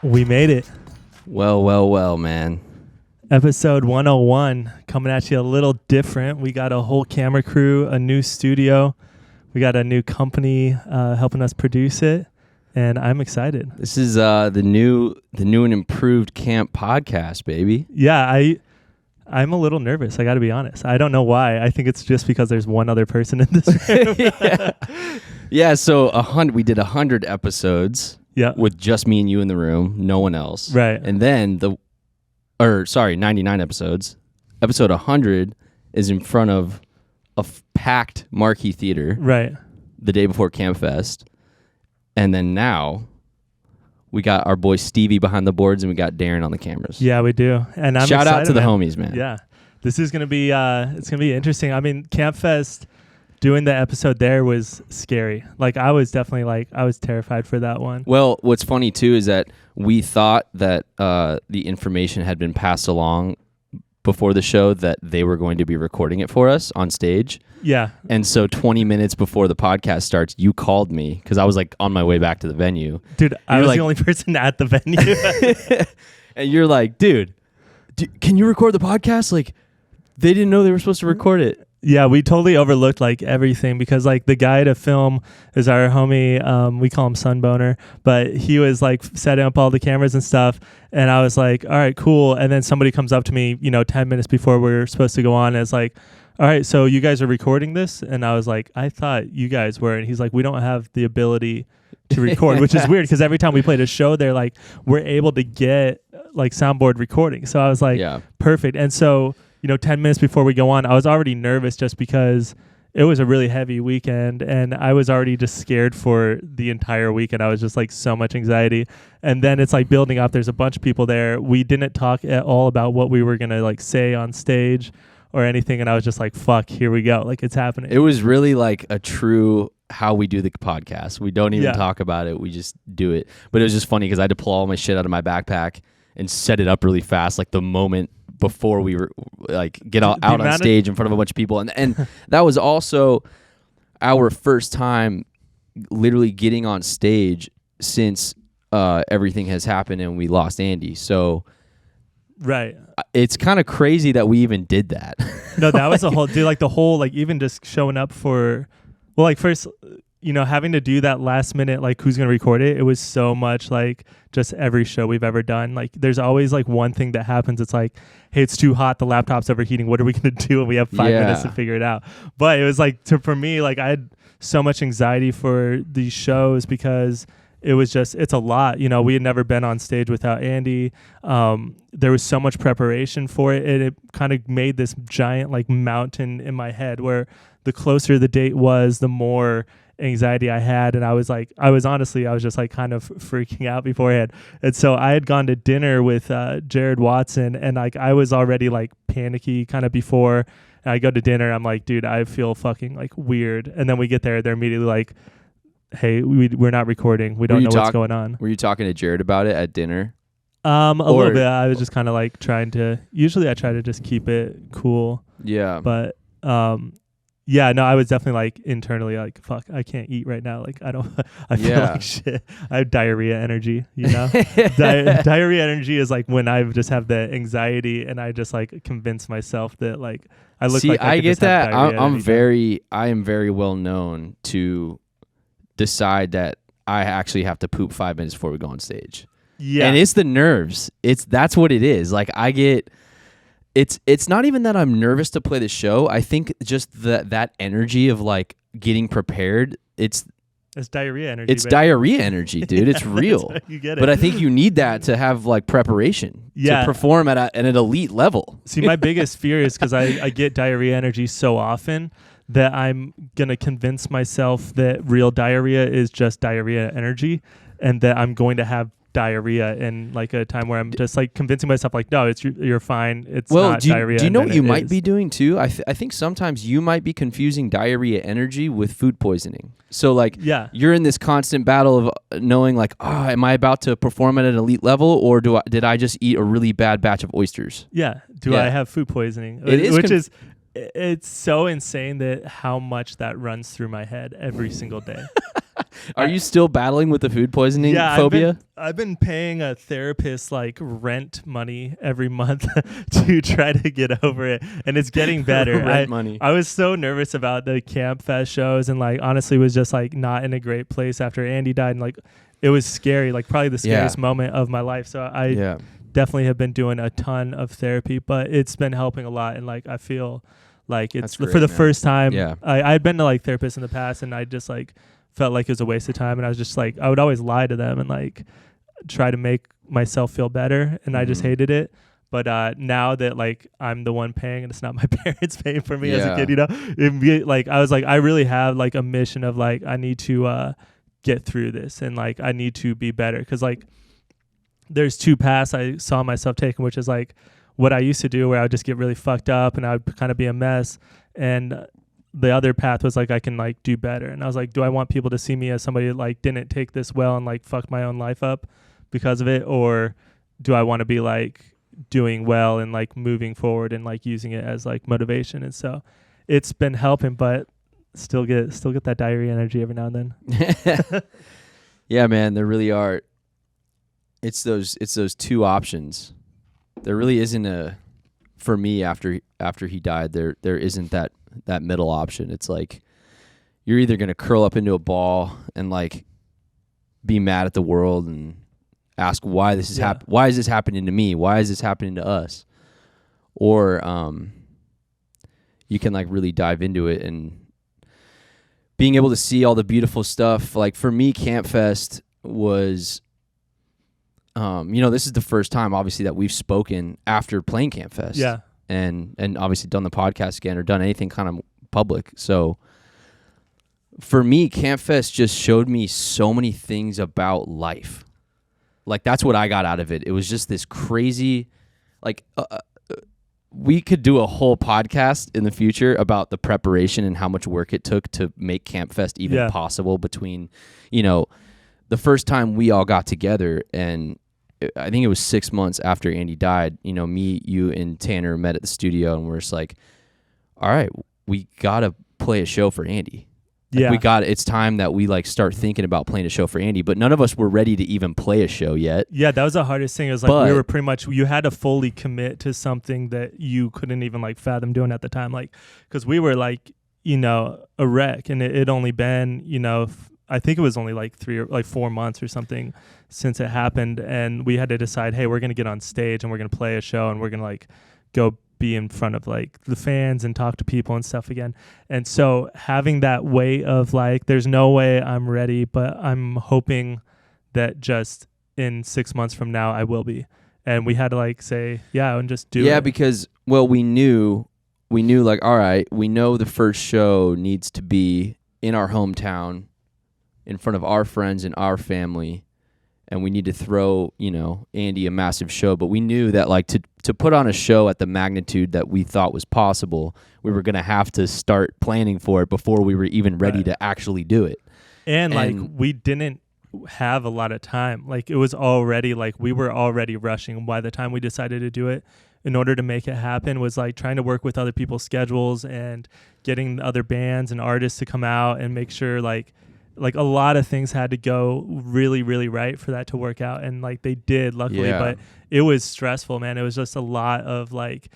We made it. Well, man. Episode 101 coming at you a little different. We got a whole camera crew, a new studio. We got a new company helping us produce it, and I'm excited. This is the new and improved Kamp Podcast, baby. Yeah, I'm a little nervous. I got to be honest. I don't know why. I think it's just because there's one other person in this room. Yeah. So we did 100 episodes. Yeah. With just me and you in the room, no one else. Right. And then 99 episodes. Episode 100 is in front of a packed marquee theater. Right. The day before Kamp Fest. And then now we got our boy Stevie behind the boards and we got Darren on the cameras. Yeah, we do. And I'm Shout excited, out to the man. homies, man. Yeah. This is going to be it's going to be interesting. I mean, Kamp Fest, doing the episode there was scary. Like I was terrified for that one. Well, what's funny too is that we thought that the information had been passed along before the show that they were going to be recording it for us on stage. Yeah. And so 20 minutes before the podcast starts, you called me because I was like on my way back to the venue. Dude, I was the only person at the venue. And you're like, dude, can you record the podcast? Like, they didn't know they were supposed to record it. Yeah, we totally overlooked like everything because like the guy to film is our homie. We call him Sunboner, but he was like setting up all the cameras and stuff. And I was like, all right, cool. And then somebody comes up to me, 10 minutes before we're supposed to go on. And it's like, all right, so you guys are recording this? And I was like, I thought you guys were. And he's like, we don't have the ability to record, which is weird because every time we played a show there, like we're able to get like soundboard recording. So I was like, yeah, perfect. And so 10 minutes before we go on, I was already nervous just because it was a really heavy weekend and I was already just scared for the entire weekend. I was just like so much anxiety. And then it's like building up. There's a bunch of people there. We didn't talk at all about what we were going to like say on stage or anything. And I was just like, fuck, here we go. Like it's happening. It was really like a true how we do the podcast. We don't even talk about it. We just do it. But it was just funny because I had to pull all my shit out of my backpack and set it up really fast. Like the moment before we were like get out on stage in front of a bunch of people. And that was also our first time literally getting on stage since everything has happened and we lost Andy. So right. It's kind of crazy that we even did that. No, that was a whole dude, like the whole like even just showing up for first having to do that last minute, like who's going to record it. It was so much like just every show we've ever done. Like there's always like one thing that happens. It's like, hey, it's too hot. The laptop's overheating. What are we going to do? And we have 5 minutes to figure it out. But it was like, for me, like I had so much anxiety for these shows because it was just, it's a lot. We had never been on stage without Andy. There was so much preparation for it. And it kind of made this giant like mountain in my head where the closer the date was, the more anxiety I had. And I was just like kind of freaking out beforehand. And so I had gone to dinner with Jared Watson and like I was already like panicky kind of before. And I go to dinner. I'm like, dude, I feel fucking like weird. And then we get there. They're immediately like, hey, we're not recording. We don't know what's going on. Were you talking to Jared about it at dinner? A little bit. I was just kind of like usually I try to just keep it cool. Yeah. But yeah, no, I was definitely like internally like, fuck, I can't eat right now. Like I feel like shit. I have diarrhea energy, Diarrhea energy is like when I just have the anxiety and I just like convince myself that like I look like I get that. I am time. very well known to decide that I actually have to poop 5 minutes before we go on stage. Yeah. And it's the nerves. That's what it is. Like I get It's not even that I'm nervous to play the show. I think just that energy of like getting prepared. It's diarrhea energy. It's diarrhea energy, dude. It's real. You get it. But I think you need that to have like preparation to perform at an elite level. See, my biggest fear is because I get diarrhea energy so often that I'm gonna convince myself that real diarrhea is just diarrhea energy, and that I'm going to have diarrhea in like a time where I'm just like convincing myself like, no, you're fine. It's not diarrhea. Do you know what you might be doing too? I think sometimes you might be confusing diarrhea energy with food poisoning. So like, you're in this constant battle of knowing like, am I about to perform at an elite level or did I just eat a really bad batch of oysters? Yeah. I have food poisoning? It's so insane that how much that runs through my head every single day. Are you still battling with the food poisoning phobia? I've been paying a therapist like rent money every month to try to get over it, and it's getting better. Rent money. I was so nervous about the Kamp Fest shows, and like honestly was just like not in a great place after Andy died, and like it was scary, like probably the scariest moment of my life. So I definitely have been doing a ton of therapy, but it's been helping a lot, and like I feel like it's great, for the man. first time. Yeah. I'd been to like therapists in the past, and I just like felt like it was a waste of time, and I was just like I would always lie to them and like try to make myself feel better, and I just hated it. But now that like I'm the one paying and it's not my parents paying for me as a kid, you know, like I was like I really have like a mission of like I need to get through this, and like I need to be better, because like there's two paths I saw myself taking, which is like what I used to do where I would just get really fucked up and I would kind of be a mess, and the other path was like I can like do better. And I was like, do I want people to see me as somebody that like didn't take this well and like fucked my own life up because of it, or do I want to be like doing well and like moving forward and like using it as like motivation? And so it's been helping, but still get that diary energy every now and then. Yeah, man, there really are. It's those two options. There really isn't for me after he died, there isn't that middle option. It's like you're either going to curl up into a ball and like be mad at the world and ask why this is why is this happening to me? Why is this happening to us? Or you can like really dive into it, and being able to see all the beautiful stuff. Like for me, Kamp Fest was this is the first time obviously that we've spoken after playing Kamp Fest. Yeah. And obviously done the podcast again or done anything kind of public. So for me, Kamp Fest just showed me so many things about life. Like that's what I got out of it. It was just this crazy, like we could do a whole podcast in the future about the preparation and how much work it took to make Kamp Fest even possible between, the first time we all got together, and I think it was 6 months after Andy died, me, you, and Tanner met at the studio, and we're just like, all right, we got to play a show for Andy. Like it's time that we like start thinking about playing a show for Andy, but none of us were ready to even play a show yet. Yeah, that was the hardest thing. It was like we were pretty much, you had to fully commit to something that you couldn't even like fathom doing at the time. Like, because we were like, a wreck, and it only been, I think it was only like 3 or like 4 months or something since it happened, and we had to decide, hey, we're going to get on stage and we're going to play a show, and we're going to like go be in front of like the fans and talk to people and stuff again. And so having that weight of like, there's no way I'm ready, but I'm hoping that just in 6 months from now I will be. And we had to like say, and just do it. Yeah, because we knew like, all right, we know the first show needs to be in our hometown, in front of our friends and our family, and we need to throw, Andy a massive show. But we knew that like to put on a show at the magnitude that we thought was possible, we were going to have to start planning for it before we were even ready to actually do it. And like we didn't have a lot of time. Like it was already like we were already rushing by the time we decided to do it. In order to make it happen was like trying to work with other people's schedules and getting other bands and artists to come out and make sure like a lot of things had to go really, really right for that to work out. And like they did, luckily, but it was stressful, man. It was just a lot of like,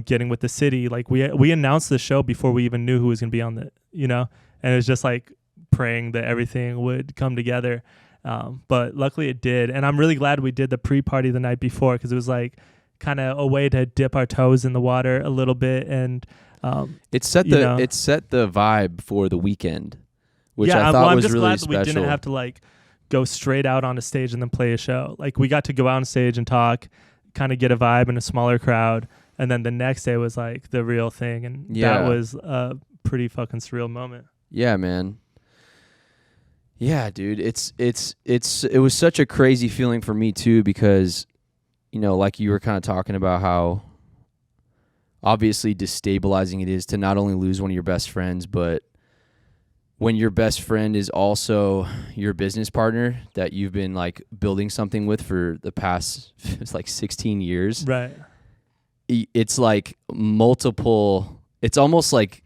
getting with the city. Like we announced the show before we even knew who was going to be on the, and it was just like praying that everything would come together. But luckily it did. And I'm really glad we did the pre-party the night before, because it was like kind of a way to dip our toes in the water a little bit. And it set the vibe for the weekend. Which I thought was really special. We didn't have to like go straight out on a stage and then play a show. Like we got to go out on stage and talk, kind of get a vibe in a smaller crowd, and then the next day was like the real thing, and that was a pretty fucking surreal moment. Yeah, man. Yeah, dude. It was such a crazy feeling for me too, because like you were kind of talking about how obviously destabilizing it is to not only lose one of your best friends, but when your best friend is also your business partner that you've been like building something with for the past, it's like 16 years. Right. It's like multiple, it's almost like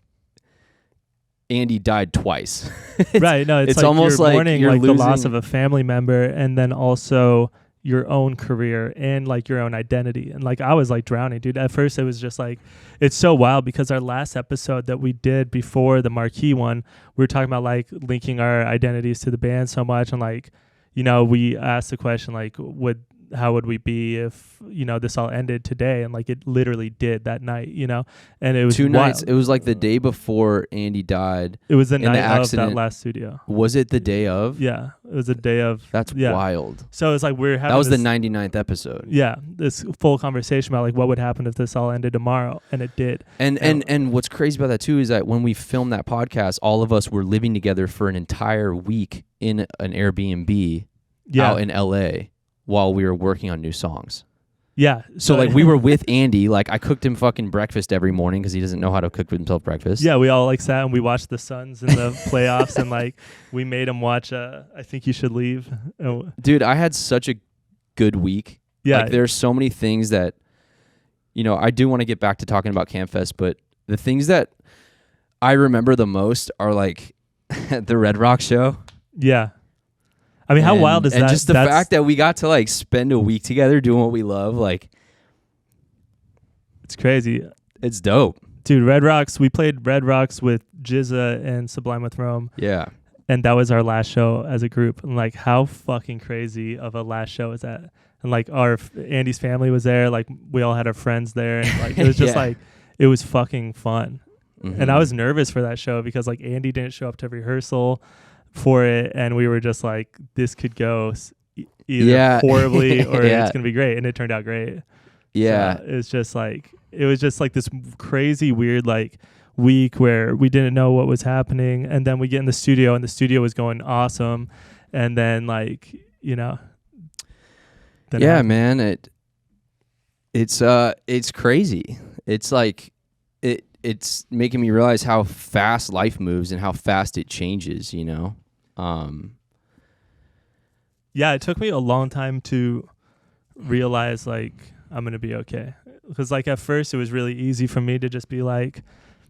Andy died twice. Right. No, it's like almost you're like mourning you're like losing the loss of a family member, and then also your own career and like your own identity. And like I was like drowning, dude. At first it was just like, it's so wild because our last episode that we did before the marquee one, we were talking about like linking our identities to the band so much, and like, you know, we asked the question like, how would we be if, you know, this all ended today? And like it literally did that night, you know. And it was 2 nights. wild. It was like the day before Andy died. It was the in night the of accident. that last studio. Was it the day of? Yeah, it was the day of. That's wild. So it's like we're having that was this, the 99th episode. Yeah, this full conversation about like what would happen if this all ended tomorrow, and it did. And what's crazy about that too is that when we filmed that podcast, all of us were living together for an entire week in an Airbnb out in LA while we were working on new songs. Yeah. So like we were with Andy, like I cooked him fucking breakfast every morning because he doesn't know how to cook himself breakfast. Yeah, we all like sat and we watched the Suns in the playoffs, and like we made him watch I Think You Should Leave. Dude, I had such a good week. Yeah. Like there's so many things that, you know, I do want to get back to talking about Kamp Fest, but the things that I remember the most are like the Red Rock show. Yeah. I mean, how wild is that? And just the fact that we got to like spend a week together doing what we love, like it's crazy. It's dope. Dude, Red Rocks, we played Red Rocks with Jizza and Sublime with Rome. Yeah. And that was our last show as a group. And like, how fucking crazy of a last show is that? And like Andy's family was there. Like we all had our friends there. And like, it was just like, it was fucking fun. Mm-hmm. And I was nervous for that show because like Andy didn't show up to rehearsal for it, and we were just like, this could go either horribly or it's gonna be great, and it turned out great. Yeah. So it was just like this crazy weird like week where we didn't know what was happening, and then we get in the studio and the studio was going awesome, and then like, you know, man, it's crazy. It's like it's making me realize how fast life moves and how fast it changes, you know. Yeah, it took me a long time to realize like I'm gonna be okay, because like at first it was really easy for me to just be like,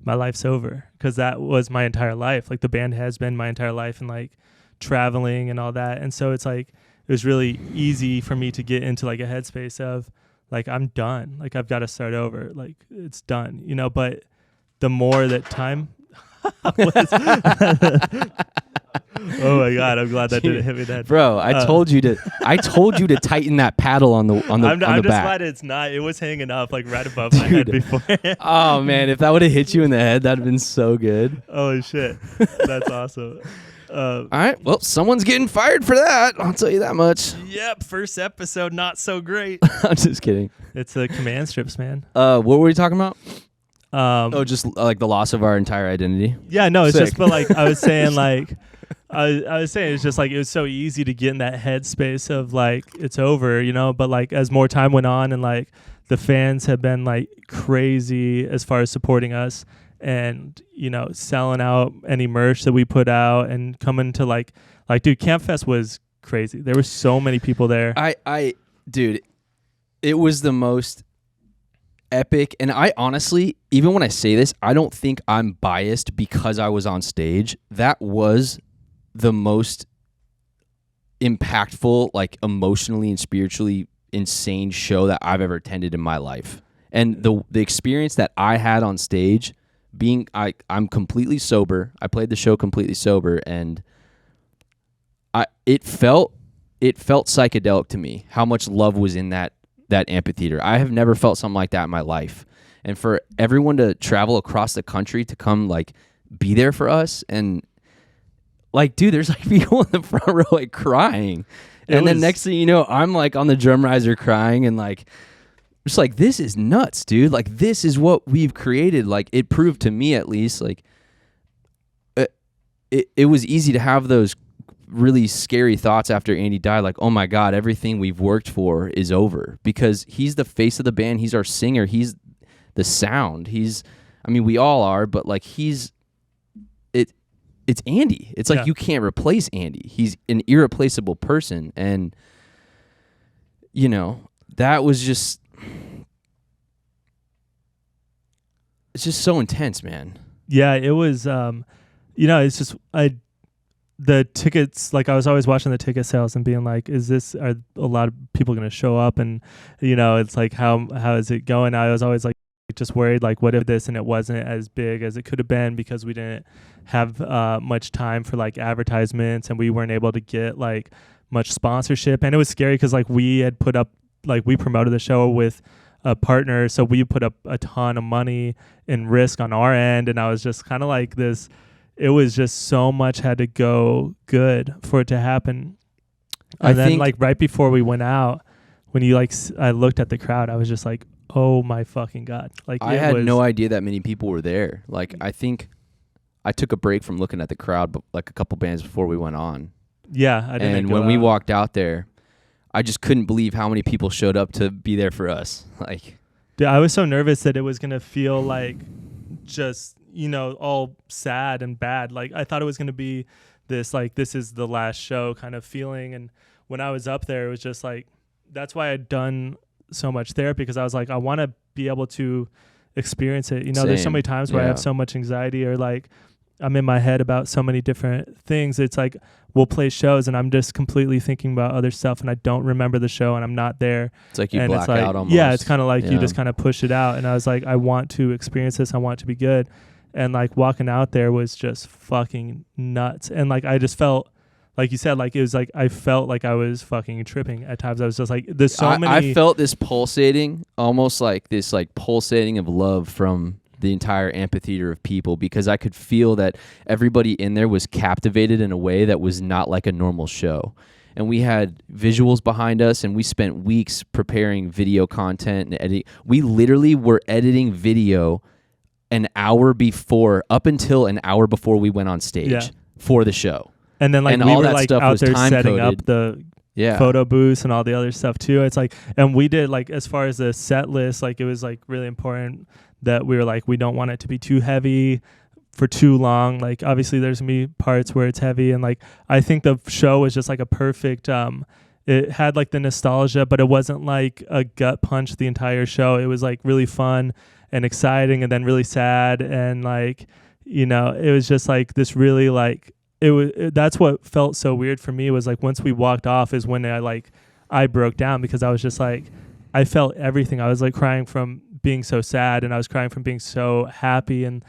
my life's over, because that was my entire life. Like the band has been my entire life, and like traveling and all that, and so it's like it was really easy for me to get into like a headspace of like, I'm done, like I've got to start over, like it's done, you know. But the more that time oh my god, I'm glad that didn't hit me that. Bro, I told you to tighten that paddle on the I'm back. just glad it's not. It was hanging up like right above my head before. Oh man, if that would have hit you in the head, that'd have been so good. Holy shit. That's awesome. All right, well, someone's getting fired for that. I'll tell you that much. Yep, first episode not so great. I'm just kidding. It's the command strips, man. What were we talking about? Just like the loss of our entire identity. Yeah, no, it's Sick. just, but like I was saying, like I was saying, it's just like it was so easy to get in that headspace of like it's over, you know. But like as more time went on, and like the fans have been like crazy as far as supporting us, and you know, selling out any merch that we put out, and coming to like dude, Kamp Fest was crazy. There were so many people there. Dude, it was the most epic. And I honestly, even when I say this, I don't think I'm biased because I was on stage. That was the most impactful, like emotionally and spiritually insane show that I've ever attended in my life. And the experience that I had on stage, I'm completely sober. I played the show completely sober, and it felt psychedelic to me how much love was in that amphitheater. I have never felt something like that in my life. And for everyone to travel across the country to come like be there for us, and like, dude, there's like people in the front row like crying. And then next thing you know, I'm like on the drum riser crying, and like just like, this is nuts, dude. Like, this is what we've created. Like, it proved to me at least, like it was easy to have those really scary thoughts after Andy died, like, oh my God, everything we've worked for is over, because he's the face of the band, he's our singer, he's the sound, we all are, but like it's Andy. It's like, you can't replace Andy. He's an irreplaceable person. And you know, that was just, it's just so intense, man. Yeah, it was it's just the tickets, like I was always watching the ticket sales and being like, are a lot of people going to show up? And, it's like, how is it going? I was always like just worried, like, what if this, and it wasn't as big as it could have been because we didn't have much time for like advertisements, and we weren't able to get like much sponsorship. And it was scary because like we had put up, like we promoted the show with a partner, so we put up a ton of money and risk on our end. And I was just kind of like this, it was just so much had to go good for it to happen. And then like right before we went out, when I looked at the crowd, I was just like, oh my fucking God. Like I had no idea that many people were there. Like I think I took a break from looking at the crowd, but like a couple bands before we went on. Yeah. I didn't. And when we walked out there, I just couldn't believe how many people showed up to be there for us. Like, dude, I was so nervous that it was going to feel like just, all sad and bad. Like I thought it was going to be this, like, this is the last show kind of feeling. And when I was up there, it was just like, that's why I'd done so much therapy, because I was like, I want to be able to experience it. There's so many times where I have so much anxiety, or like I'm in my head about so many different things. It's like we'll play shows and I'm just completely thinking about other stuff, and I don't remember the show and I'm not there. It's like you black out almost. Yeah, it's kind of like you just kind of push it out. And I was like, I want to experience this. I want it to be good. And like walking out there was just fucking nuts. And like I just felt, like you said, like it was like I felt like I was fucking tripping at times. I was just like, there's so many. I felt this pulsating, almost like this like pulsating of love from the entire amphitheater of people, because I could feel that everybody in there was captivated in a way that was not like a normal show. And we had visuals behind us, and we spent weeks preparing video content and editing. We literally were editing video an hour before, up until an hour before we went on stage for the show. And then like we were like out there setting up the photo booths and all the other stuff too. It's like, and we did like, as far as the set list, like it was like really important that we were like, we don't want it to be too heavy for too long. Like obviously there's gonna be parts where it's heavy, and like I think the show was just like a perfect it had like the nostalgia, but it wasn't like a gut punch the entire show. It was like really fun and exciting, and then really sad, and like it was just like this really like that's what felt so weird for me, was like once we walked off is when I broke down, because I was just like, I felt everything. I was like crying from being so sad, and I was crying from being so happy, and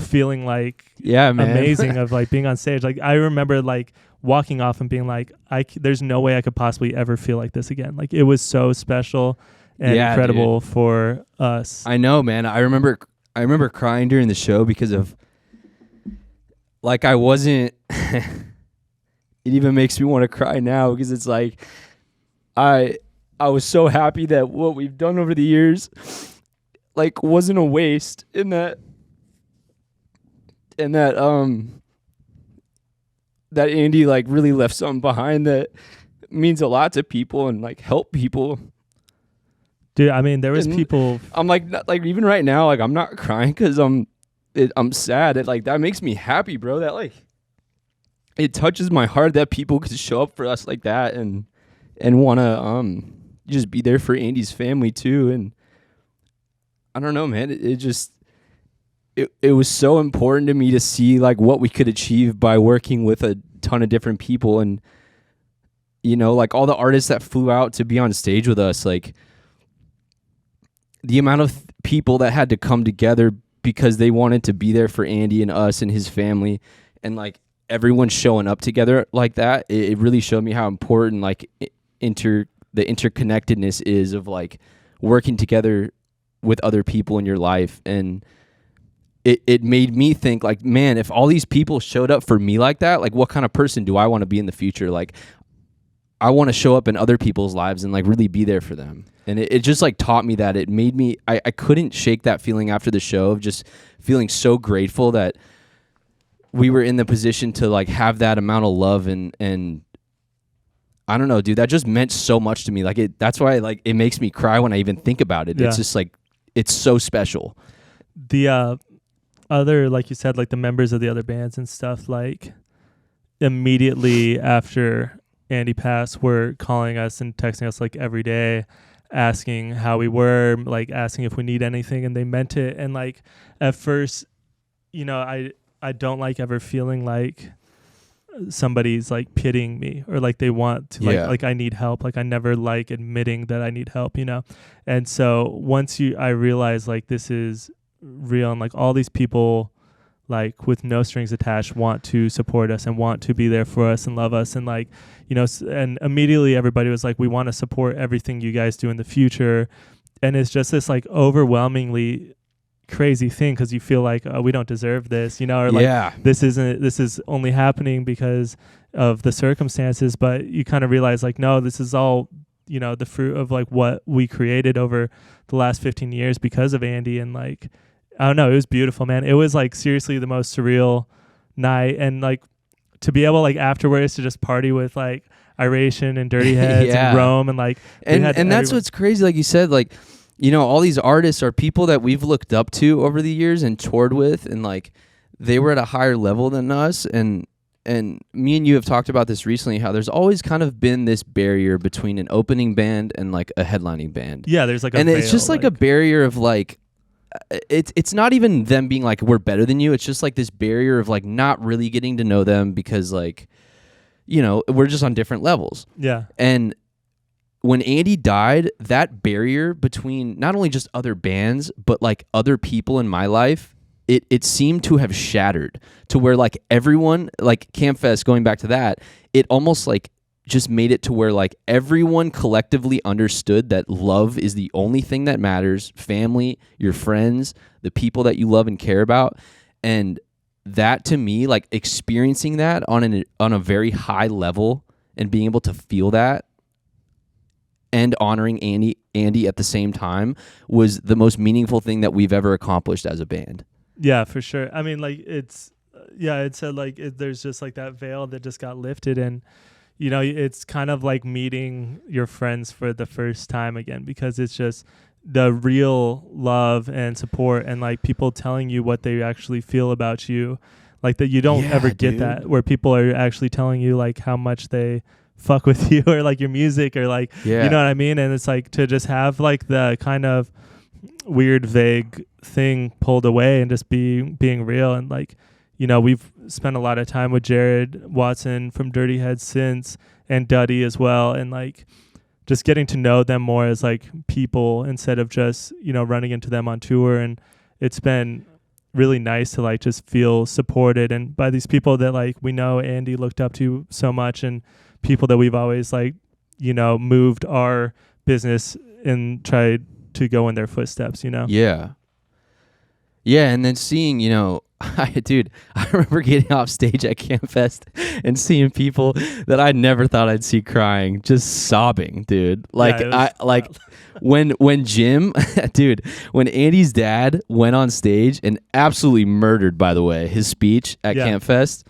feeling like amazing of like being on stage. Like I remember like walking off and being like, there's no way I could possibly ever feel like this again. Like it was so special and incredible for us. I know, man. I remember crying during the show because of like I wasn't it even makes me want to cry now, because it's like I was so happy that what we've done over the years like wasn't a waste, in that that Andy like really left something behind that means a lot to people and like help people. Dude, I mean, there was people. I'm like even right now, like I'm not crying because I'm sad. It like that makes me happy, bro. That like it touches my heart that people could show up for us like that and want to just be there for Andy's family too. And I don't know, man. It was so important to me to see like what we could achieve by working with a ton of different people, and like all the artists that flew out to be on stage with us, like the amount of people that had to come together because they wanted to be there for Andy and us and his family, and like everyone showing up together like that. It really showed me how important like the interconnectedness is of like working together with other people in your life. And it made me think like, man, if all these people showed up for me like that, like what kind of person do I want to be in the future? Like I want to show up in other people's lives and like really be there for them. And it just like taught me that. It made me, I couldn't shake that feeling after the show of just feeling so grateful that we were in the position to like have that amount of love, and I don't know, dude, that just meant so much to me. Like that's why like it makes me cry when I even think about it. Yeah. It's just like, it's so special. The other, like you said, like the members of the other bands and stuff, like immediately after Andy passed, were calling us and texting us like every day, asking how we were, like asking if we need anything, and they meant it. And like at first, I I don't like ever feeling like somebody's like pitying me or like they want to like I need help. Like I never like admitting that I need help, you know? And so once I realize like this is real and like all these people like with no strings attached want to support us and want to be there for us and love us and like, you know, and immediately everybody was like, we want to support everything you guys do in the future. And it's just this like overwhelmingly crazy thing because you feel like, oh, we don't deserve this, you know, or like this is only happening because of the circumstances. But you kind of realize like, no, this is all, you know, the fruit of like what we created over the last 15 years because of Andy. And like, I don't know, it was beautiful, man. It was like seriously the most surreal night. And like to be able like afterwards to just party with like Iration and Dirty Heads and Rome and like, and that's what's crazy. Like you said, like, you know, all these artists are people that we've looked up to over the years and toured with, and like they were at a higher level than us. And me and you have talked about this recently, how there's always kind of been this barrier between an opening band and like a headlining band. Yeah, there's like and it's just like a barrier of like, it's not even them being like we're better than you. It's just like this barrier of like not really getting to know them because like, you know, we're just on different levels. Yeah. And when Andy died, that barrier between not only just other bands, but like other people in my life, it seemed to have shattered to where like everyone, like Kamp Fest, going back to that, it almost like just made it to where like everyone collectively understood that love is the only thing that matters. Family, your friends, the people that you love and care about. And that to me, like experiencing that on a very high level and being able to feel that and honoring Andy at the same time was the most meaningful thing that we've ever accomplished as a band. Yeah, for sure. I mean, like it said like there's just like that veil that just got lifted, and you know, it's kind of like meeting your friends for the first time again, because it's just the real love and support and like people telling you what they actually feel about you, like that you don't ever get that, where people are actually telling you like how much they fuck with you or like your music or like, you know what I mean? And it's like to just have like the kind of weird, vague thing pulled away and just being real. And like, you know, we've spent a lot of time with Jared Watson from Dirty Heads since, and Duddy as well. And like just getting to know them more as like people instead of just, you know, running into them on tour. And it's been really nice to like just feel supported and by these people that like we know Andy looked up to so much, and people that we've always like, you know, moved our business and tried to go in their footsteps, you know? Yeah. Yeah. And then seeing, you know, I remember getting off stage at Kamp Fest and seeing people that I never thought I'd see crying, just sobbing, dude. Like when Jim, dude, when Andy's dad went on stage and absolutely murdered, by the way, his speech at Kamp Fest,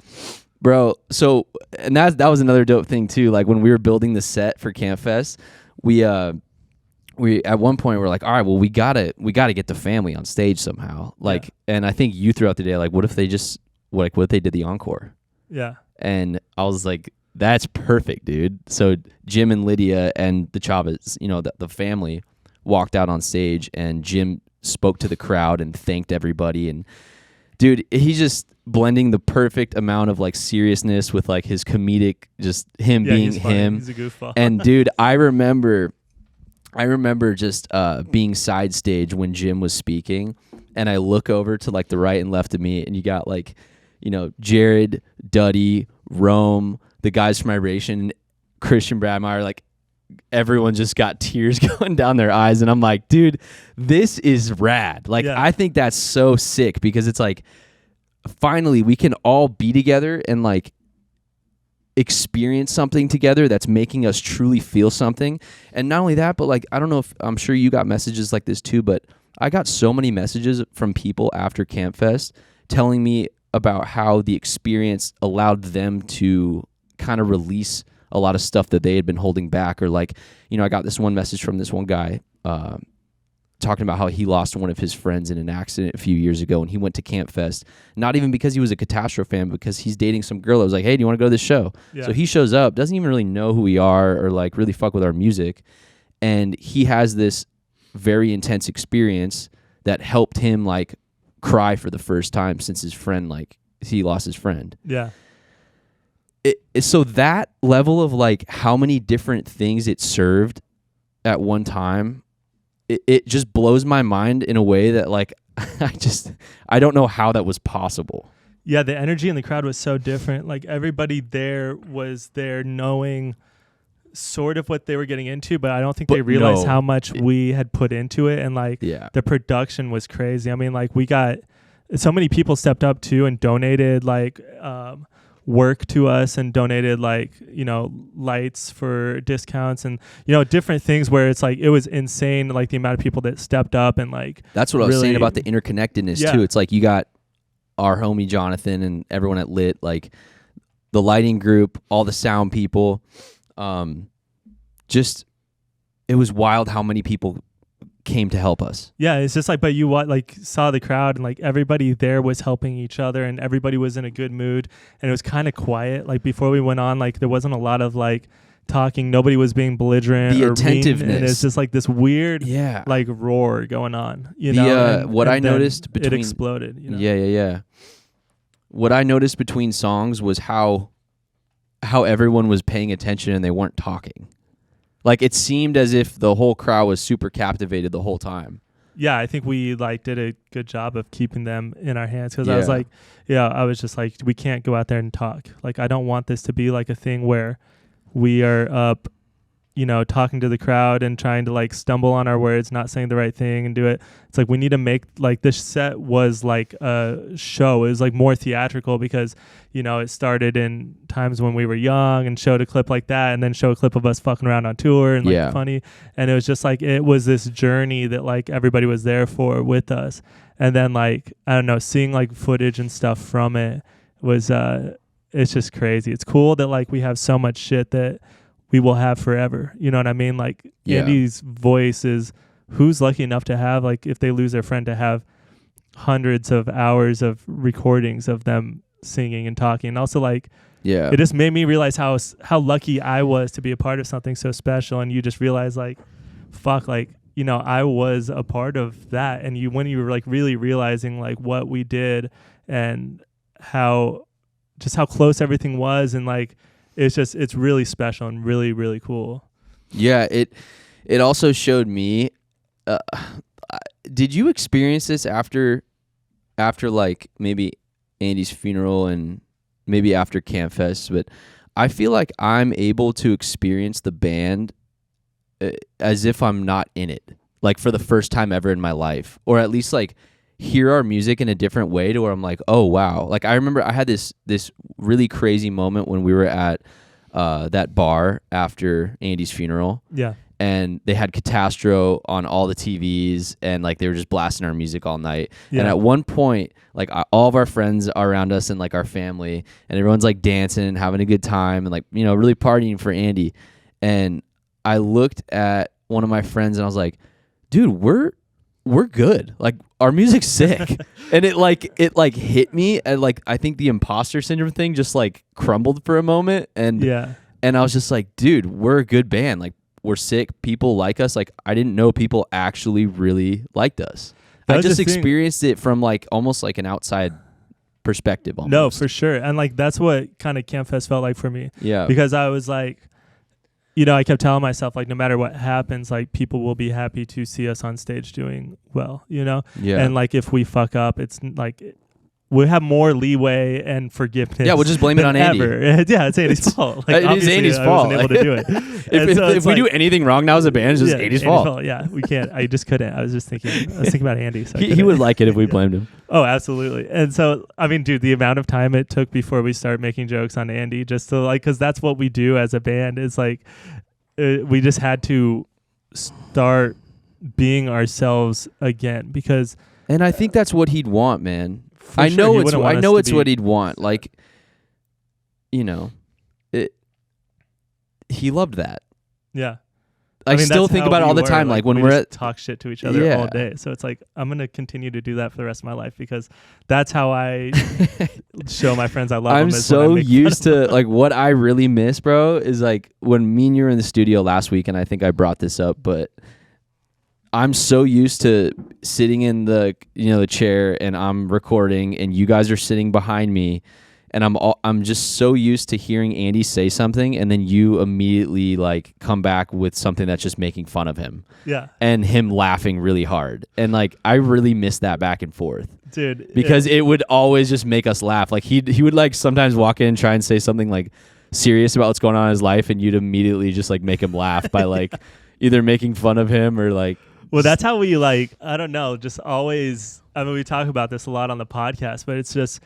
bro. So, and that was another dope thing too. Like when we were building the set for Kamp Fest, we at one point we're like, all right, well, we gotta get the family on stage somehow. Like, and I think you throughout the day, like, what if they did the encore? Yeah. And I was like, that's perfect, dude. So Jim and Lydia and the Chaves, you know, the family walked out on stage, and Jim spoke to the crowd and thanked everybody. And dude, he's just blending the perfect amount of like seriousness with like his comedic, just him being him. He's a goofball. And dude, I remember just being side stage when Jim was speaking, and I look over to like the right and left of me, and you got like, you know, Jared, Duddy, Rome, the guys from Iration, Christian Bradmeyer, like everyone just got tears going down their eyes. And I'm like, dude, this is rad. Like, I think that's so sick, because it's like, finally we can all be together and like experience something together that's making us truly feel something. And not only that, but like, I don't know if, I'm sure you got messages like this too, but I got so many messages from people after Kamp Fest telling me about how the experience allowed them to kind of release a lot of stuff that they had been holding back. Or like, you know, I got this one message from this one guy talking about how he lost one of his friends in an accident a few years ago, and he went to Kamp Fest, not even because he was a Catastrophe fan, because he's dating some girl that was like, hey, do you want to go to this show? So he shows up, doesn't even really know who we are or like really fuck with our music, and he has this very intense experience that helped him like cry for the first time since his friend like he lost his friend. Yeah. So that level of like how many different things it served at one time, it just blows my mind in a way that like I don't know how that was possible. Yeah, the energy in the crowd was so different. Like everybody there was there knowing sort of what they were getting into, but I don't think they realized how much we had put into it, and like the production was crazy. I mean, like we got so many people stepped up too and donated like work to us and donated like, you know, lights for discounts and, you know, different things where it's like it was insane, like the amount of people that stepped up. And like that's what I was saying about the interconnectedness too. It's like you got our homie Jonathan and everyone at Lit, like the lighting group, all the sound people. Just it was wild how many people came to help us. Yeah, it's just like, but you like saw the crowd and like everybody there was helping each other and everybody was in a good mood, and it was kind of quiet. Like before we went on, like there wasn't a lot of like talking. Nobody was being belligerent. The or attentiveness, mean, and it's just like this weird, like roar going on. You know, what I noticed between it exploded. You know? Yeah. What I noticed between songs was how everyone was paying attention and they weren't talking. Like it seemed as if the whole crowd was super captivated the whole time. Yeah, I think we like did a good job of keeping them in our hands, because I was like, I was just like, we can't go out there and talk. Like I don't want this to be like a thing where we are up, you know, talking to the crowd and trying to like stumble on our words, not saying the right thing and do it. It's like we need to make like this set was like a show. It was like more theatrical because, you know, it started in times when we were young and showed a clip like that and then show a clip of us fucking around on tour and like funny. And it was just like, it was this journey that like everybody was there for with us. And then like, I don't know, seeing like footage and stuff from it was, it's just crazy. It's cool that like we have so much shit that we will have forever. You know what I mean? Like Andy's voice is, who's lucky enough to have, like if they lose their friend, to have hundreds of hours of recordings of them singing and talking. And also like, it just made me realize how lucky I was to be a part of something so special. And you just realize like, fuck, like, you know, I was a part of that. And when you were like really realizing like what we did and how close everything was, and like, it's really special and really, really cool. Yeah, it also showed me. Did you experience this after like maybe Andy's funeral and maybe after Kamp Fest? But I feel like I'm able to experience the band as if I'm not in it, like for the first time ever in my life, or at least like hear our music in a different way to where I'm like, oh wow. Like I remember I had this really crazy moment when we were at that bar after Andy's funeral. Yeah. And they had Catastro on all the TVs, and like they were just blasting our music all night. Yeah. And at one point, like all of our friends are around us and like our family, and everyone's like dancing and having a good time and like, you know, really partying for Andy. And I looked at one of my friends and I was like, dude, we're good. Like our music's sick. And it hit me, and like I think the imposter syndrome thing just like crumbled for a moment, and I was just like, dude, we're a good band. Like we're sick. People like us. Like I didn't know people actually really liked us. I just experienced it from like almost like an outside perspective almost. No, for sure. And like that's what kind of Kamp Fest felt like for me. Yeah. Because I was like, you know, I kept telling myself, like, no matter what happens, like, people will be happy to see us on stage doing well, you know? Yeah. And, like, if we fuck up, it's, like, we'll have more leeway and forgiveness. Yeah, we'll just blame it on Andy. Yeah, it's Andy's fault. Like, it is Andy's fault. I wasn't able to do it. if we do anything wrong now as a band, it's just Andy's fault. Yeah, we can't. I just couldn't. I was thinking about Andy. So he would like it if we blamed him. Oh, absolutely. And so, I mean, dude, the amount of time it took before we started making jokes on Andy, just to, like, because that's what we do as a band, is, like, we just had to start being ourselves again, because... And I think that's what he'd want, man. I sure, know it's what he'd want. Like, you know, he loved that. Yeah. I mean, still think about it all the time. Like when we're talk shit to each other all day. So it's like, I'm going to continue to do that for the rest of my life, because that's how I show my friends I love them. I'm so used to, like, what I really miss, bro, is like when me and you were in the studio last week, and I think I brought this up, but I'm so used to sitting in the the chair and I'm recording and you guys are sitting behind me, and I'm just so used to hearing Andy say something and then you immediately like come back with something that's just making fun of him. Yeah. And him laughing really hard. And like I really miss that back and forth. Dude. Because it would always just make us laugh. Like he would like sometimes walk in and try and say something like serious about what's going on in his life, and you'd immediately just like make him laugh by like either making fun of him or like. Well, that's how we like, I don't know, just always, I mean, we talk about this a lot on the podcast, but it's just,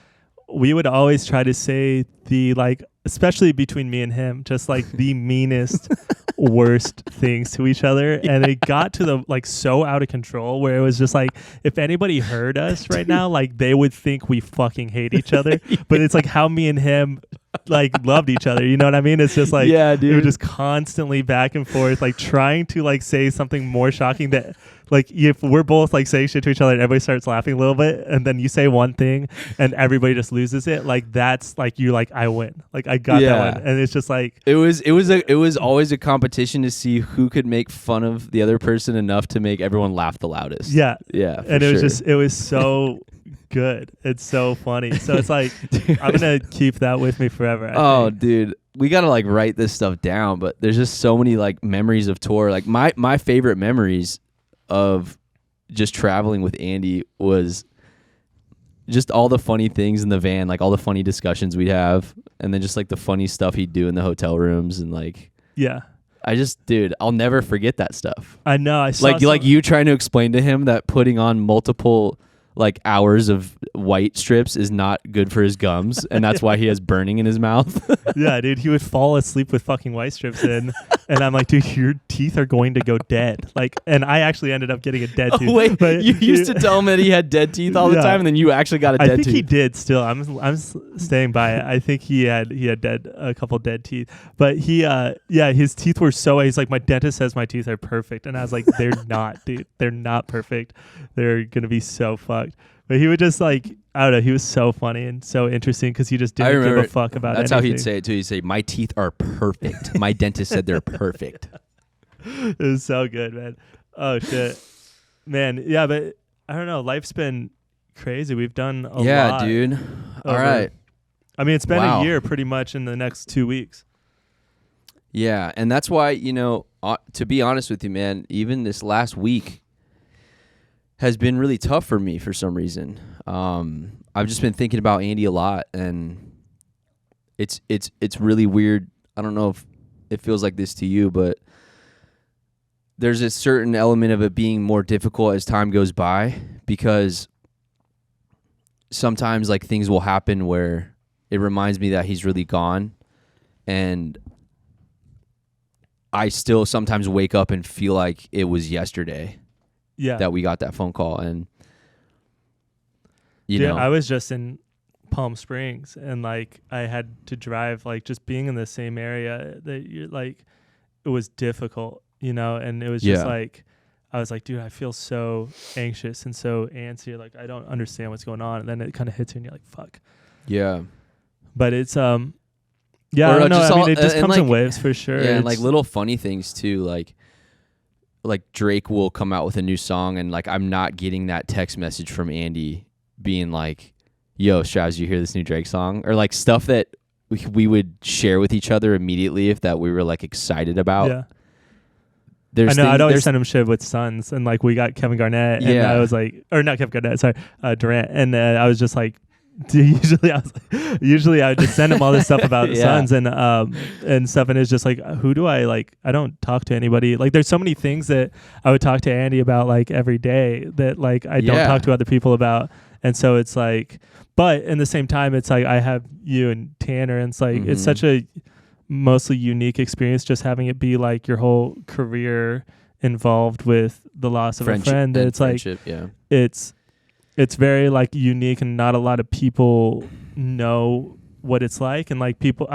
we would always try to say the like, especially between me and him, just like the meanest, worst things to each other. And it got to the like so out of control where it was just like, if anybody heard us right now, like they would think we fucking hate each other. But it's like how me and him like loved each other. You know what I mean? It's just like, yeah, dude. We were just constantly back and forth, like trying to like say something more shocking that like if we're both like saying shit to each other and everybody starts laughing a little bit and then you say one thing and everybody just loses it, like that's like you like I win. Like I got that one. And it's just like it was always a competition to see who could make fun of the other person enough to make everyone laugh the loudest. Yeah. Yeah. And it was so good. It's so funny. So it's like I'm gonna keep that with me forever. I think. Dude. We gotta like write this stuff down, but there's just so many like memories of tour. Like my favorite memories of just traveling with Andy was just all the funny things in the van, like all the funny discussions we'd have, and then just like the funny stuff he'd do in the hotel rooms, and like dude, I'll never forget that stuff. I know. I saw like you trying to explain to him that putting on multiple like hours of white strips is not good for his gums, and that's why he has burning in his mouth. Yeah, dude, he would fall asleep with fucking white strips in, and I'm like, dude, your teeth are going to go dead. Like, and I actually ended up getting a dead tooth. Wait, but you used to tell him that he had dead teeth all the time, and then you actually got a dead tooth. I think he did still. I'm staying by it. I think he had a couple dead teeth, but his teeth were so. He's like, my dentist says my teeth are perfect, and I was like, they're not, dude. They're not perfect. They're gonna be so fucked. But he would just like, I don't know, he was so funny and so interesting because he just didn't give a fuck about that's anything. How he'd say it too. He'd say, my teeth are perfect. My dentist said they're perfect. It was so good, man. Oh, shit. Man, yeah, but I don't know. Life's been crazy. We've done a lot. Yeah, dude. All right. I mean, it's been a year pretty much in the next 2 weeks. Yeah, and that's why, to be honest with you, man, even this last week has been really tough for me for some reason. I've just been thinking about Andy a lot, and it's really weird. I don't know if it feels like this to you, but there's a certain element of it being more difficult as time goes by, because sometimes like things will happen where it reminds me that he's really gone, and I still sometimes wake up and feel like it was yesterday. Yeah, that we got that phone call, and you know, I was just in Palm Springs, and like I had to drive, like just being in the same area that you're like, it was difficult, and it was just like, I was like, dude, I feel so anxious and so antsy, like I don't understand what's going on, and then it kind of hits you, and you're like, fuck. Yeah, but it's I don't know. I mean, it just comes in waves for sure. Yeah, and like little funny things too, like Drake will come out with a new song, and like I'm not getting that text message from Andy being like, yo, Chaves, you hear this new Drake song? Or like stuff that we would share with each other immediately if that we were like excited about. Yeah. I'd always send him shit with Suns, and like we got Kevin Garnett, and I was like, or not Kevin Garnett, sorry, Durant, and I was just like, usually I would just send him all this stuff about Suns and stuff, and it's just like, who do I like? I don't talk to anybody. Like there's so many things that I would talk to Andy about like every day that like I don't talk to other people about, and so it's like, but in the same time it's like I have you and Tanner, and it's like it's such a mostly unique experience just having it be like your whole career involved with the loss of a friend, that it's like it's very like unique, and not a lot of people know what it's like, and like people